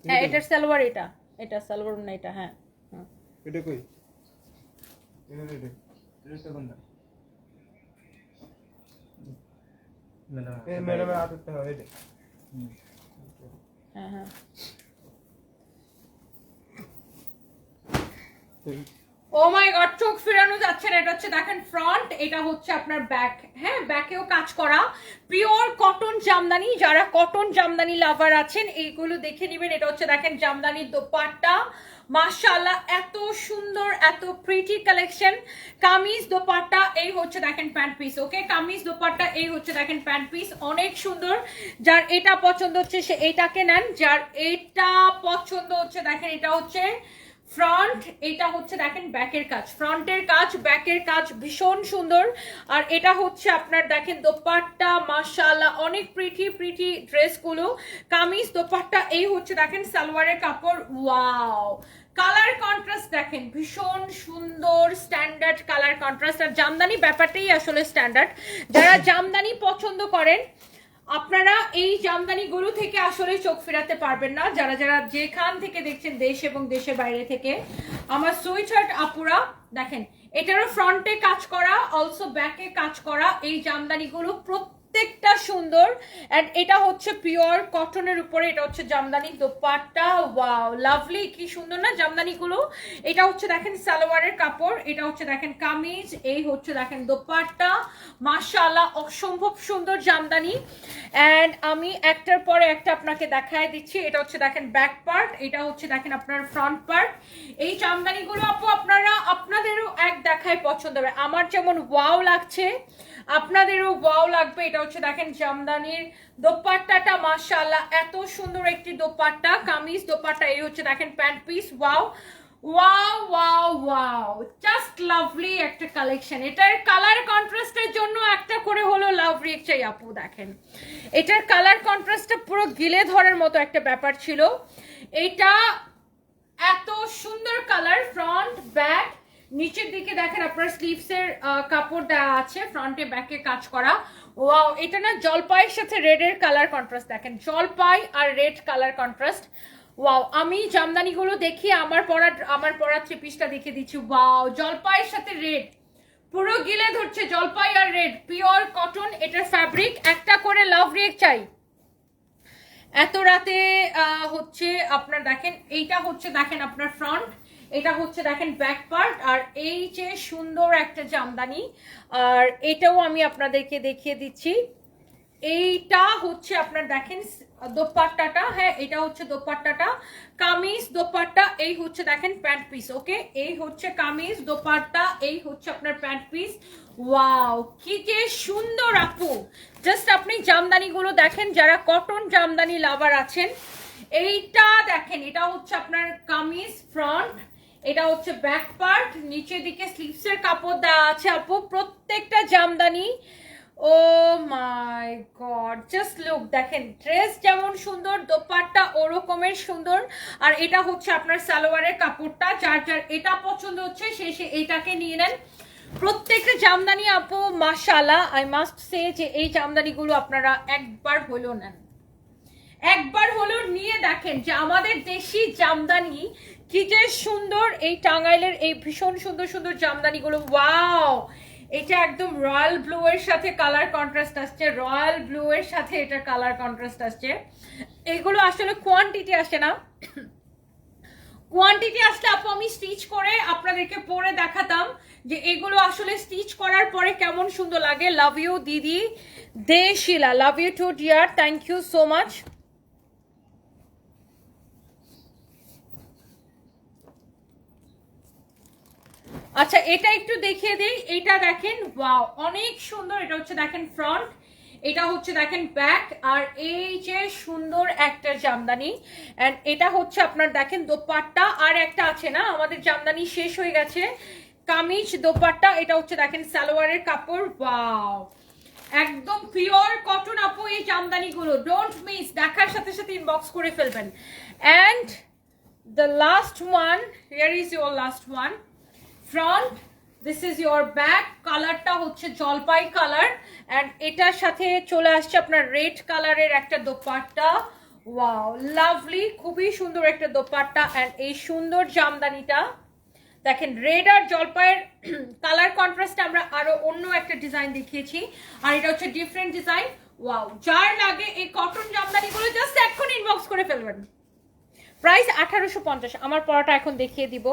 হ্যাঁ, এটার সালোয়ার, এটা সালোয়ার না, এটা হ্যাঁ এটা কই? এটা কোনটা? ম্যাডামের আদরটা হয় এটা। হ্যাঁ ও মাই গড, চোখ ফেরানো যাচ্ছে না। এটা হচ্ছে দেখেন ফ্রন্ট, এটা হচ্ছে আপনার ব্যাক। হ্যাঁ, ব্যাকেও কাজ করা পিওর কটন জামদানি। যারা কটন জামদানি লাভার আছেন এইগুলো দেখে নেবেন। এটা হচ্ছে দেখেন জামদানির দোপাট্টা, মাশাআল্লাহ এত সুন্দর, এত প্রিটি কালেকশন। কামিজ দোপাট্টা, এই হচ্ছে দেখেন প্যান্ট পিস। ওকে, কামিজ দোপাট্টা, এই হচ্ছে দেখেন প্যান্ট পিস, অনেক সুন্দর। যার এটা পছন্দ হচ্ছে সে এইটাকে নেন। যার এটা পছন্দ হচ্ছে দেখেন, এটা হচ্ছে ফ্রন্ট, এটা হচ্ছে দেখেন ব্যাকের কাজ, ফ্রন্টের কাজ ব্যাকের কাজ ভীষণ সুন্দর। আর এটা হচ্ছে আপনার দেখেন দোপাট্টা, মাশাআল্লাহ অনেক প্রিটি ড্রেসগুলো, কামিজ দোপাট্টা, এই হচ্ছে দেখেন সালোয়ারের কাপড়। ওয়াও, কালার কন্ট্রাস্ট দেখেন ভীষণ সুন্দর, স্ট্যান্ডার্ড কালার কন্ট্রাস্ট। আর জামদানি ব্যাপারটাই আসলে স্ট্যান্ডার্ড। যারা জামদানি পছন্দ করেন আপনারা এই জামদানিগুলো থেকে আসলে চোখ ফেরাতে পারবেন না, যারা যারা যেখান থেকে দেখছেন দেশ এবং দেশের বাইরে থেকে। আমার সুইট হার্ট আপুরা দেখেন, এটারও ফ্রন্টে কাজ করা, অলসো ব্যাকে কাজ করা, এই জামদানিগুলো প্রত্যেকটা সুন্দর। এন্ড এটা হচ্ছে পিওর কটনের উপরে, এটা হচ্ছে জামদানি দোপাট্টা। ওয়াও লাভলি, কি সুন্দর না জামদানিগুলো। এটা হচ্ছে দেখেন সালোয়ারের কাপড়, এটা হচ্ছে দেখেন কামিজ, এই হচ্ছে দেখেন দোপাট্টা। মাশাআল্লাহ অসম্ভব সুন্দর জামদানি। এন্ড আমি একটার পরে একটা আপনাকে দেখায় দিচ্ছি। এটা হচ্ছে দেখেন ব্যাক পার্ট, এটা হচ্ছে দেখেন আপনার ফ্রন্ট পার্ট। এই জামদানিগুলো আপু আপনারা আপনাদেরও এক দেখায় পছন্দ হবে, আমার যেমন ওয়াও লাগছে আপনাদেরও ওয়াও লাগবে। এটা হচ্ছে দেখেন জামদানির দোপাট্টাটা, মাশাআল্লাহ এত সুন্দর একটি দোপাট্টা, কামিজ দোপাট্টা, এই হচ্ছে দেখেন pant piece. Wow wow wow wow, just lovely একটা কালেকশন। এটার কালার কন্ট্রাস্টের জন্য একটা করে হলো লাভ রিয়েক্ট চাই আপু। দেখেন এটার কালার কন্ট্রাস্টটা পুরো গিলে ধরার মতো একটা ব্যাপার ছিল। এটা এত সুন্দর কালার, ফ্রন্ট ব্যাক, নিচের দিকে দেখেন আপনার স্লিভসের কাপড় দেওয়া আছে, ফ্রন্টে ব্যাকে কাজ করা। ওয়াও, এটা না জলপাইয়ের সাথে রেডের কালার কন্ট্রাস্ট দেখেন, জলপাই আর রেড কালার কন্ট্রাস্ট। ওয়াও, আমি জামদানিগুলো দেখি আমার পরা থ্রি পিসটা দেখে দিচ্ছি। ওয়াও, জলপাইয়ের সাথে রেড পুরো গিলে ধরছে, জলপাই আর রেড, পিওর কটন এটার ফ্যাব্রিক। একটা করে লাভ রিয়েক্ট চাই এত রাতে। হচ্ছে আপনার দেখেন, এইটা হচ্ছে দেখেন আপনার ফ্রন্ট, এটা হচ্ছে দেখেন ব্যাক পার্ট। আর এই যে সুন্দর একটা জামদানি, আর এটাও আমি আপনাদেরকে দেখিয়ে দিচ্ছি। এইটা হচ্ছে আপনার দেখেন দোপাট্টাটা, হ্যাঁ এটা হচ্ছে দোপাট্টাটা, কামিজ দোপাট্টা, এই হচ্ছে দেখেন প্যান্ট পিস। ওকে, এই হচ্ছে কামিজ দোপাট্টা, এই হচ্ছে আপনার প্যান্ট পিস। ওয়াও, কি যে সুন্দর আপু, জাস্ট আপনি জামদানিগুলো দেখেন, যারা কটন জামদানি লাভার আছেন। এইটা দেখেন, এটা হচ্ছে আপনার কামিজ ফ্রন্ট, এটা হচ্ছে ব্যাক পার্ট, নিচের দিকে স্লিভসের কাপড় দেওয়া আছে আপু। প্রত্যেকটা জামদানি, ও মাই গড, জাস্ট লুক, দেখেন ড্রেস যেমন সুন্দর, দোপাট্টা ওরকমের সুন্দর। আর এটা হচ্ছে আপনার সালোয়ারের কাপড়টা, যার যার এটা পছন্দ হচ্ছে সে এটাকে নিয়ে নেন। প্রত্যেকটা জামদানি আপু মাশাআল্লাহ, আই মাস্ট সে যে এই জামদানিগুলো আপনারা একবার হলো নেন, একবার হলো নিয়ে দেখেন যে আমাদের দেশি জামদানি কি যে সুন্দর। এই টাঙ্গাইলের এই ভীষণ সুন্দর সুন্দর জামদানিগুলো। ওয়াও, এটা একদম রয়্যাল ব্লু এর সাথে কালার কন্ট্রাস্ট আসছে, রয়্যাল ব্লু এর সাথে এটা কালার কন্ট্রাস্ট আসছে। এগুলো আসলে কোয়ান্টিটি আসে না, কোয়ান্টিটি আসলে আপু আমি স্টিচ করে আপনাদেরকে পরে দেখাতাম যে এগুলো আসলে স্টিচ করার পরে কেমন সুন্দর লাগে। লাভ ইউ দিদি Deshila, love you too dear, thank you so much. আচ্ছা, এটা একটু দেখিয়ে দিই, এটা দেখেন ওয়াও অনেক সুন্দর। এটা হচ্ছে দেখেন ফ্রন্ট, এটা হচ্ছে দেখেন ব্যাক, আর এই যে সুন্দর একটা জামদানি। এন্ড এটা হচ্ছে আপনার দেখেন দোপাট্টা, আর একটা আছে না আমাদের জামদানি শেষ হয়ে গেছে, কামিজ দোপাট্টা, এটা হচ্ছে দেখেন সালোয়ারের কাপড়। ওয়াও, একদম পিওর কটন আপু এই জামদানিগুলো, ডোন্ট মিস, দেখার সাথে সাথে ইনবক্স করে ফেলবেন। And the last one, here is your last one, front, this is your back, কালারটা হচ্ছে জলপাই কালার, এন্ড এটার সাথে চলে আসছে আপনার রেড কালারের একটা দোপাট্টা। ওয়াও লাভলি, খুবই সুন্দর একটা দোপাট্টা। এন্ড এই সুন্দর জামদানিটা দেখেন, রেড আর জলপাইয়ের কালার কন্ট্রাস্টে আমরা আরো অন্য একটা ডিজাইন দেখিয়েছি, আর এটা হচ্ছে ডিফারেন্ট ডিজাইন। ওয়াও, যার লাগে এই কটন জামদানিগুলো জাস্ট এখন ইনবক্স করে ফেলবেন। প্রাইস 1850। আমার পড়াটা এখন দেখিয়ে দিব।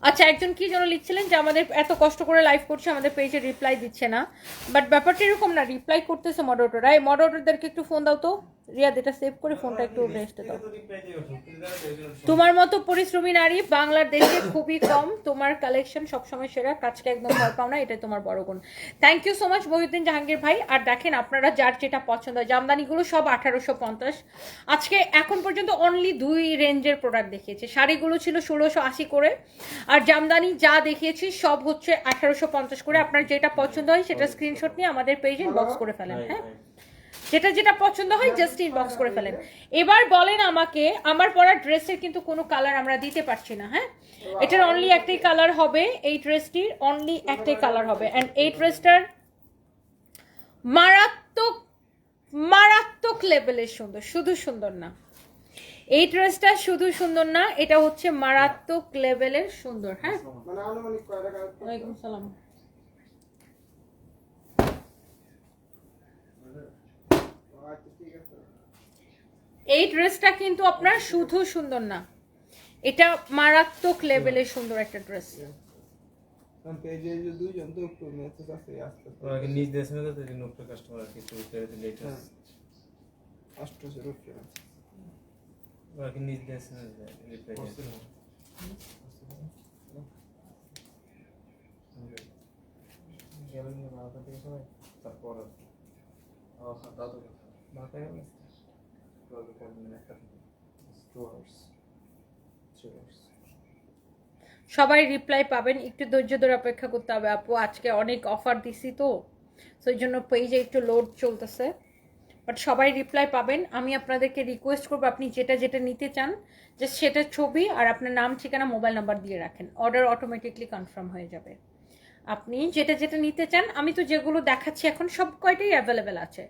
আচ্ছা, একজন কি যেন লিখছিলেন যে আমাদের এত কষ্ট করে লাইভ করছে, আমাদের পেজে রিপ্লাই দিচ্ছে না, বাট ব্যাপারটা এরকম না, রিপ্লাই করতেছে মডারেটর। এই মডারেটরদেরকে একটু ফোন দাও তো, রিয়াদ এটা সেভ করে ফোনটা একটু রেস্টে দাও। তোমার মতো পরিশ্রমী নারী বাংলাদেশে খুবই কম, তোমার কালেকশন সবসময় সেরা, কাজকে একদম ভয় পাও না, এটাই তোমার বড় গুণ। Thank you so much Mohiuddin Jahangir ভাই। আর দেখেন আপনারা যার যেটা পছন্দ হয়, জামদানিগুলো সব 1850। আজকে এখন পর্যন্ত অনলি 2 রেঞ্জের প্রোডাক্ট দেখিয়েছি, শাড়িগুলো ছিল 1680 করে, আর জামদানি যা দেখিয়েছি সব হচ্ছে 1850 করে। আপনার যেটা পছন্দ হয় সেটা স্ক্রিনশট নিয়ে আমাদের পেজে ইনবক্স করে ফেলেন। হ্যাঁ, যেটা যেটা পছন্দ হয় জাস্ট ইনবক্স করে ফেলেন। এবার বলেন আমাকে, আমার পরা ড্রেসের কিন্তু কোনো কালার আমরা দিতে পারছি না। হ্যাঁ, এটার অনলি একটাই কালার হবে, এই ড্রেসটির অনলি একটাই কালার হবে। অ্যান্ড এই ড্রেসটার মারাত্মক মারাত্মক লেভেলের সুন্দর, শুধু সুন্দর না, এই ড্রেসটা শুধু সুন্দর না, এটা হচ্ছে মারাত্মক লেভেলের সুন্দর। হ্যাঁ, মানে আনুমানিক কয় টাকা? ওয়ালাইকুম সালাম। আচ্ছা ঠিক আছে। এই ড্রেসটা কিন্তু আপনার শুধু সুন্দর না, এটা মারাত্মক লেভেলের সুন্দর একটা ড্রেস। কারণ পেজে যে দুইজন তো একটু মেসেজ আছে আসতে ওরা কি নিজ দেশে না তো জন্য উপরে কাস্টমার আর কিছু করে দিলে এটা 800 রুপিয়া ওরা কি নিজ দেশে না রিপ্লাই করছিল। গেলেন না বারোটা থেকে সময় তারপর দাদু বারোটা গেল দাদু করবেন একটা স্টোয়ার্স সবাই রিপ্লাই পাবেন, একটু ধৈর্য ধরে অপেক্ষা করতে হবে আপু, আজকে অনেক অফার দিছি তো, সেই জন্য পেজে একটু লোড চলতেছে, বাট সবাই রিপ্লাই পাবেন। আমি আপনাদেরকে রিকোয়েস্ট করবো আপনি যেটা যেটা নিতে চান জাস্ট সেটা ছবি আর আপনার নাম, ঠিকানা, মোবাইল নাম্বার দিয়ে রাখেন, অর্ডার অটোমেটিকলি কনফার্ম হয়ে যাবে। আপনি যেটা যেটা নিতে চান, আমি তো যেগুলো দেখাচ্ছি এখন সব কয়টাই অ্যাভেলেবেল আছে,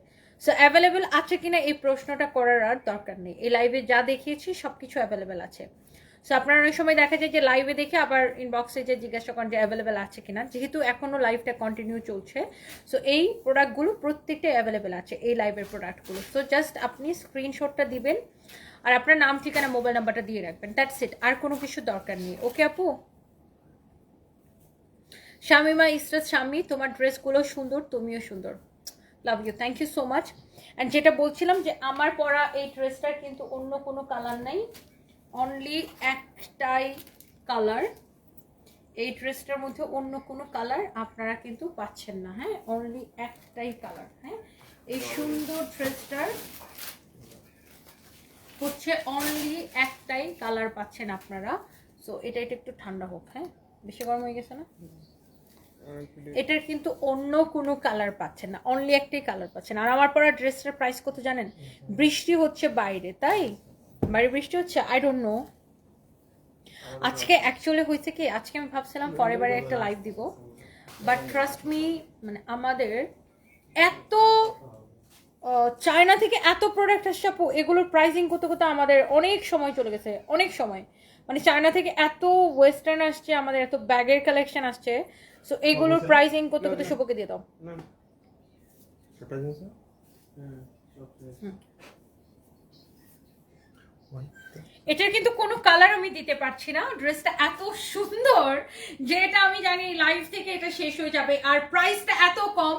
সো অ্যাভেলেবেল আছে কিনা এই প্রশ্নটা করার আর দরকার নেই, এই লাইভে যা দেখিয়েছি সব কিছু অ্যাভেলেবেল আছে। সো আপনারা অনেক সময় দেখা যায় যে লাইভে দেখে আবার ইনবক্সে যে জিজ্ঞাসা করেন যে অ্যাভেলেবেল আছে কিনা, যেহেতু এখনও লাইভটা কন্টিনিউ চলছে, সো এই প্রোডাক্টগুলো প্রত্যেকটাই অ্যাভেলেবেল আছে, এই লাইভের প্রোডাক্টগুলো। সো জাস্ট আপনি স্ক্রিনশটটা দিবেন আর আপনার নাম, ঠিকানা, মোবাইল নাম্বারটা দিয়ে রাখবেন, দ্যাটস ইট, আর কোনো কিছু দরকার নেই। ওকে আপু? শামিমা ইসরাত শামি, তোমার ড্রেসগুলো সুন্দর, তুমিও সুন্দর, love you, thank you so much. And যেটা বলছিলাম যে আমার পরা এই ড্রেসটার কিন্তু অন্য কোনো কালার নাই, অনলি একটাই কালার, এই ড্রেসটার মধ্যে অন্য কোনো কালার আপনারা কিন্তু পাচ্ছেন না। হ্যাঁ, অনলি একটাই কালার। হ্যাঁ, এই সুন্দর ড্রেসটার হচ্ছে অনলি একটাই কালার পাচ্ছেন আপনারা। সো এটা একটু ঠান্ডা হোক। হ্যাঁ, বেশি গরম হয়ে গেছে না? এটার কিন্তু অন্য কোনো কালার পাচ্ছেন না, অনলি একটাই কালার পাচ্ছেন। আর আমার পরা ড্রেসটার প্রাইস কত জানেন? বৃষ্টি হচ্ছে বাইরে, তাই বাইরে বৃষ্টি হচ্ছে, আই ডোন্ট নো। আজকে অ্যাকচুয়ালি হয়েছে কি, আজকে আমি ভাবছিলাম ফরএভারে একটা লাইভ দিব, বাট ট্রাস্ট মি, মানে আমাদের এত চায়না থেকে এত প্রোডাক্ট আসছে আপু, এগুলোর প্রাইসিং করতে করতে আমাদের অনেক সময় চলে গেছে, অনেক সময়, মানে চায়না থেকে এত ওয়েস্টার্ন আসছে, আমাদের এত ব্যাগের কালেকশন আসছে, সো এগুলোর প্রাইসিং করতে করতে শুভকে দিয়ে দাও। সেটা জিনিস এটার কিন্তু কোনো কালার আমি দিতে পারছি না, ড্রেসটা এত সুন্দর যে এটা আমি জানি লাইভ থেকে এটা শেষ হয়ে যাবে, আর প্রাইসটা এত কম।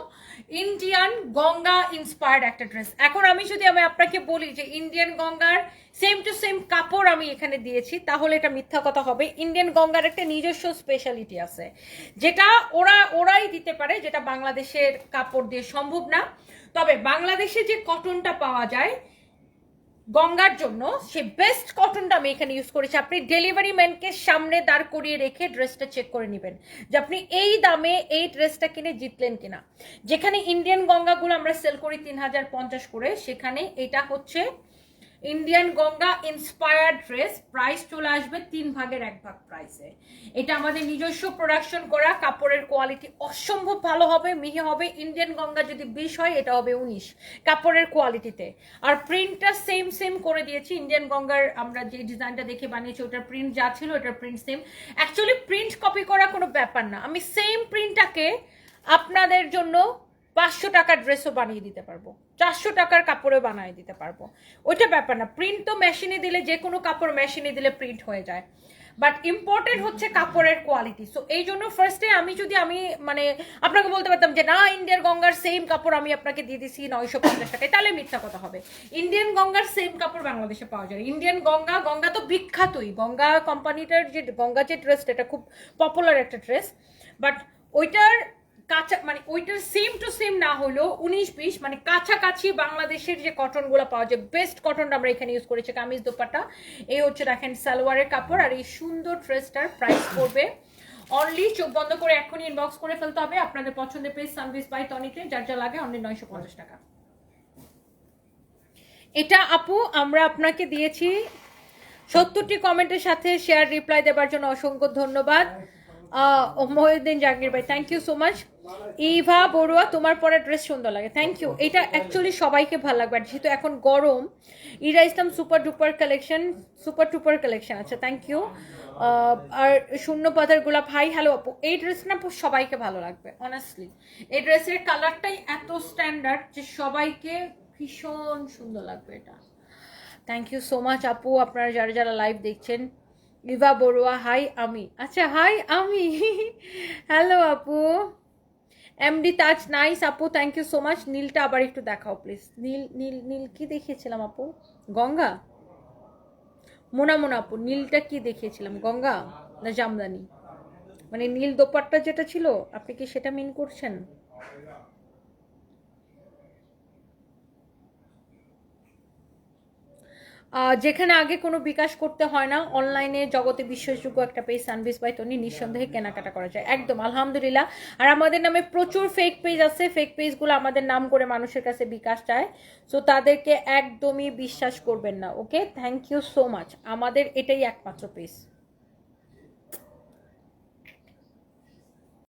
ইন্ডিয়ান গঙ্গা ইন্সপায়ার্ড একটা ড্রেস। এখন আমি যদি আপনাকে বলি যে ইন্ডিয়ান গঙ্গার সেম টু সেম কাপড় আমি এখানে দিয়েছি, তাহলে এটা মিথ্যা কথা হবে। ইন্ডিয়ান গঙ্গার একটা নিজস্ব স্পেশালিটি আছে, যেটা ওরাই দিতে পারে, যেটা বাংলাদেশের কাপড় দিয়ে সম্ভব না। তবে বাংলাদেশে যে কটনটা পাওয়া যায় গঙ্গার জন্য, সেই বেস্ট কটনটা আমি এখানে ইউজ করেছি। আপনি ডেলিভারি ম্যানকে সামনে দাঁড় করিয়ে রেখে ড্রেসটা চেক করে নেবেন যে আপনি এই দামে এই ড্রেসটা কিনে জিতলেন কিনা। যেখানে ইন্ডিয়ান গঙ্গাগুলো আমরা সেল করি 3050 করে, সেখানে এটা হচ্ছে Indian Ganga inspired dress, price চলে আসবে 3 ভাগের 1 ভাগ প্রাইসে। এটা আমাদের নিজস্ব প্রোডাকশন করা, কাপড়ের কোয়ালিটি অসম্ভব ভালো হবে, মিহি হবে। ইন্ডিয়ান গঙ্গা যদি 20 হয়, এটা হবে 19 কাপড়ের কোয়ালিটিতে। আর প্রিন্টটা সেম করে দিয়েছি। ইন্ডিয়ান গঙ্গার আমরা যে ডিজাইনটা দেখে বানিয়েছি, ওটার প্রিন্ট যা ছিল ওটার print same. Actually print copy করা কোনো ব্যাপার না, আমি সেম প্রিন্টটাকে আপনাদের জন্য 500 টাকার ড্রেসও বানিয়ে দিতে পারবো, 400 টাকার কাপড়ে বানিয়ে দিতে পারবো, ওইটা ব্যাপার না। প্রিন্ট তো মেশিনে দিলে, যে কোনো কাপড় মেশিনে দিলে প্রিন্ট হয়ে যায়, বাট ইম্পর্টেন্ট হচ্ছে কাপড়ের কোয়ালিটি। সো এই জন্য ফার্স্টে আমি মানে আপনাকে বলতে পারতাম যে না, ইন্ডিয়ান গঙ্গার সেম কাপড় আমি আপনাকে দিয়ে দিছি 950 টাকায়, তাহলে মিথ্যা কথা হবে। ইন্ডিয়ান গঙ্গার সেম কাপড় বাংলাদেশে পাওয়া যায়। ইন্ডিয়ান গঙ্গা তো বিখ্যাতই, গঙ্গা কোম্পানিটার যে গঙ্গা যে ড্রেসটা, এটা খুব পপুলার একটা ড্রেস, বাট ওইটার কাঁচা মানে ওইটার সেম টু সেম না হলেও 19-20 মানে কাছাকাছি বাংলাদেশের যে কটনগুলো পাওয়া যায়, বেস্ট কটনটা আমরা এখানে ইউজ করেছি। কামিজ দোপাট্টা, এই হচ্ছে দেখেন সালোয়ারের কাপড়, আর এই সুন্দর ড্রেসটার প্রাইস পড়বে অনলি, চোখ বন্ধ করে এখনই ইনবক্স করে ফেলতে হবে আপনাদের পছন্দের পেজ সানভিস বাই তনিতে, যার যা লাগে অনলি 950 টাকা। এটা আপু আমরা আপনাকে দিয়েছি 70টি কমেন্টের সাথে শেয়ার রিপ্লাই দেওয়ার জন্য অসংখ্য ধন্যবাদ। মহিউদ্দিন জাহাঙ্গীর ভাই, thank you so much. Eva Barua, তোমার পরে ড্রেস সুন্দর লাগে, থ্যাংক ইউ। এটা অ্যাকচুয়ালি সবাইকে ভালো লাগবে, আর যেহেতু এখন গরম, ইরা ইসলাম super duper collection, super টুপার collection, আচ্ছা থ্যাংক ইউ। আর শূন্য পাতার গোলাপ, হাই হ্যালো আপু, এই ড্রেসটা না সবাইকে ভালো লাগবে অনেস্টলি। এই ড্রেসের কালারটাই এত স্ট্যান্ডার্ড যে সবাইকে ভীষণ সুন্দর লাগবে এটা। থ্যাংক ইউ সো মাচ আপু, আপনারা যারা যারা লাইভ দেখছেন। ইভা বড়ুয়া, হাই আমি, আচ্ছা হাই আমি, হ্যালো আপু। এমডি তাজ, নাইস আপু, থ্যাংক ইউ সো মাচ। নীলটা আবার একটু দেখাও প্লিজ। নীল নীল নীল কি দেখিয়েছিলাম আপু? গঙ্গা? মোনা আপু, নীলটা কি দেখিয়েছিলাম, গঙ্গা না জামদানি? মানে নীল দোপাট্টা যেটা ছিল, আপনি কি সেটা মিন করছেন? যেখানে আগে কোনো বিকাশ করতে হয় না, অনলাইনে জগতে বিশ্বাসযোগ্য একটা পেজ সানভিস বাই তনি, নিঃসন্দেহে কেনাকাটা করা যায় একদম আলহামদুলিল্লাহ। আর আমাদের নামে প্রচুর ফেক পেজ আছে, ফেক পেজগুলো আমাদের নাম করে মানুষের কাছে বিকাশ চায়, সো তাদেরকে একদমই বিশ্বাস করবেন না। ওকে, থ্যাংক ইউ সো মাচ, আমাদের এটাই একমাত্র পেজ।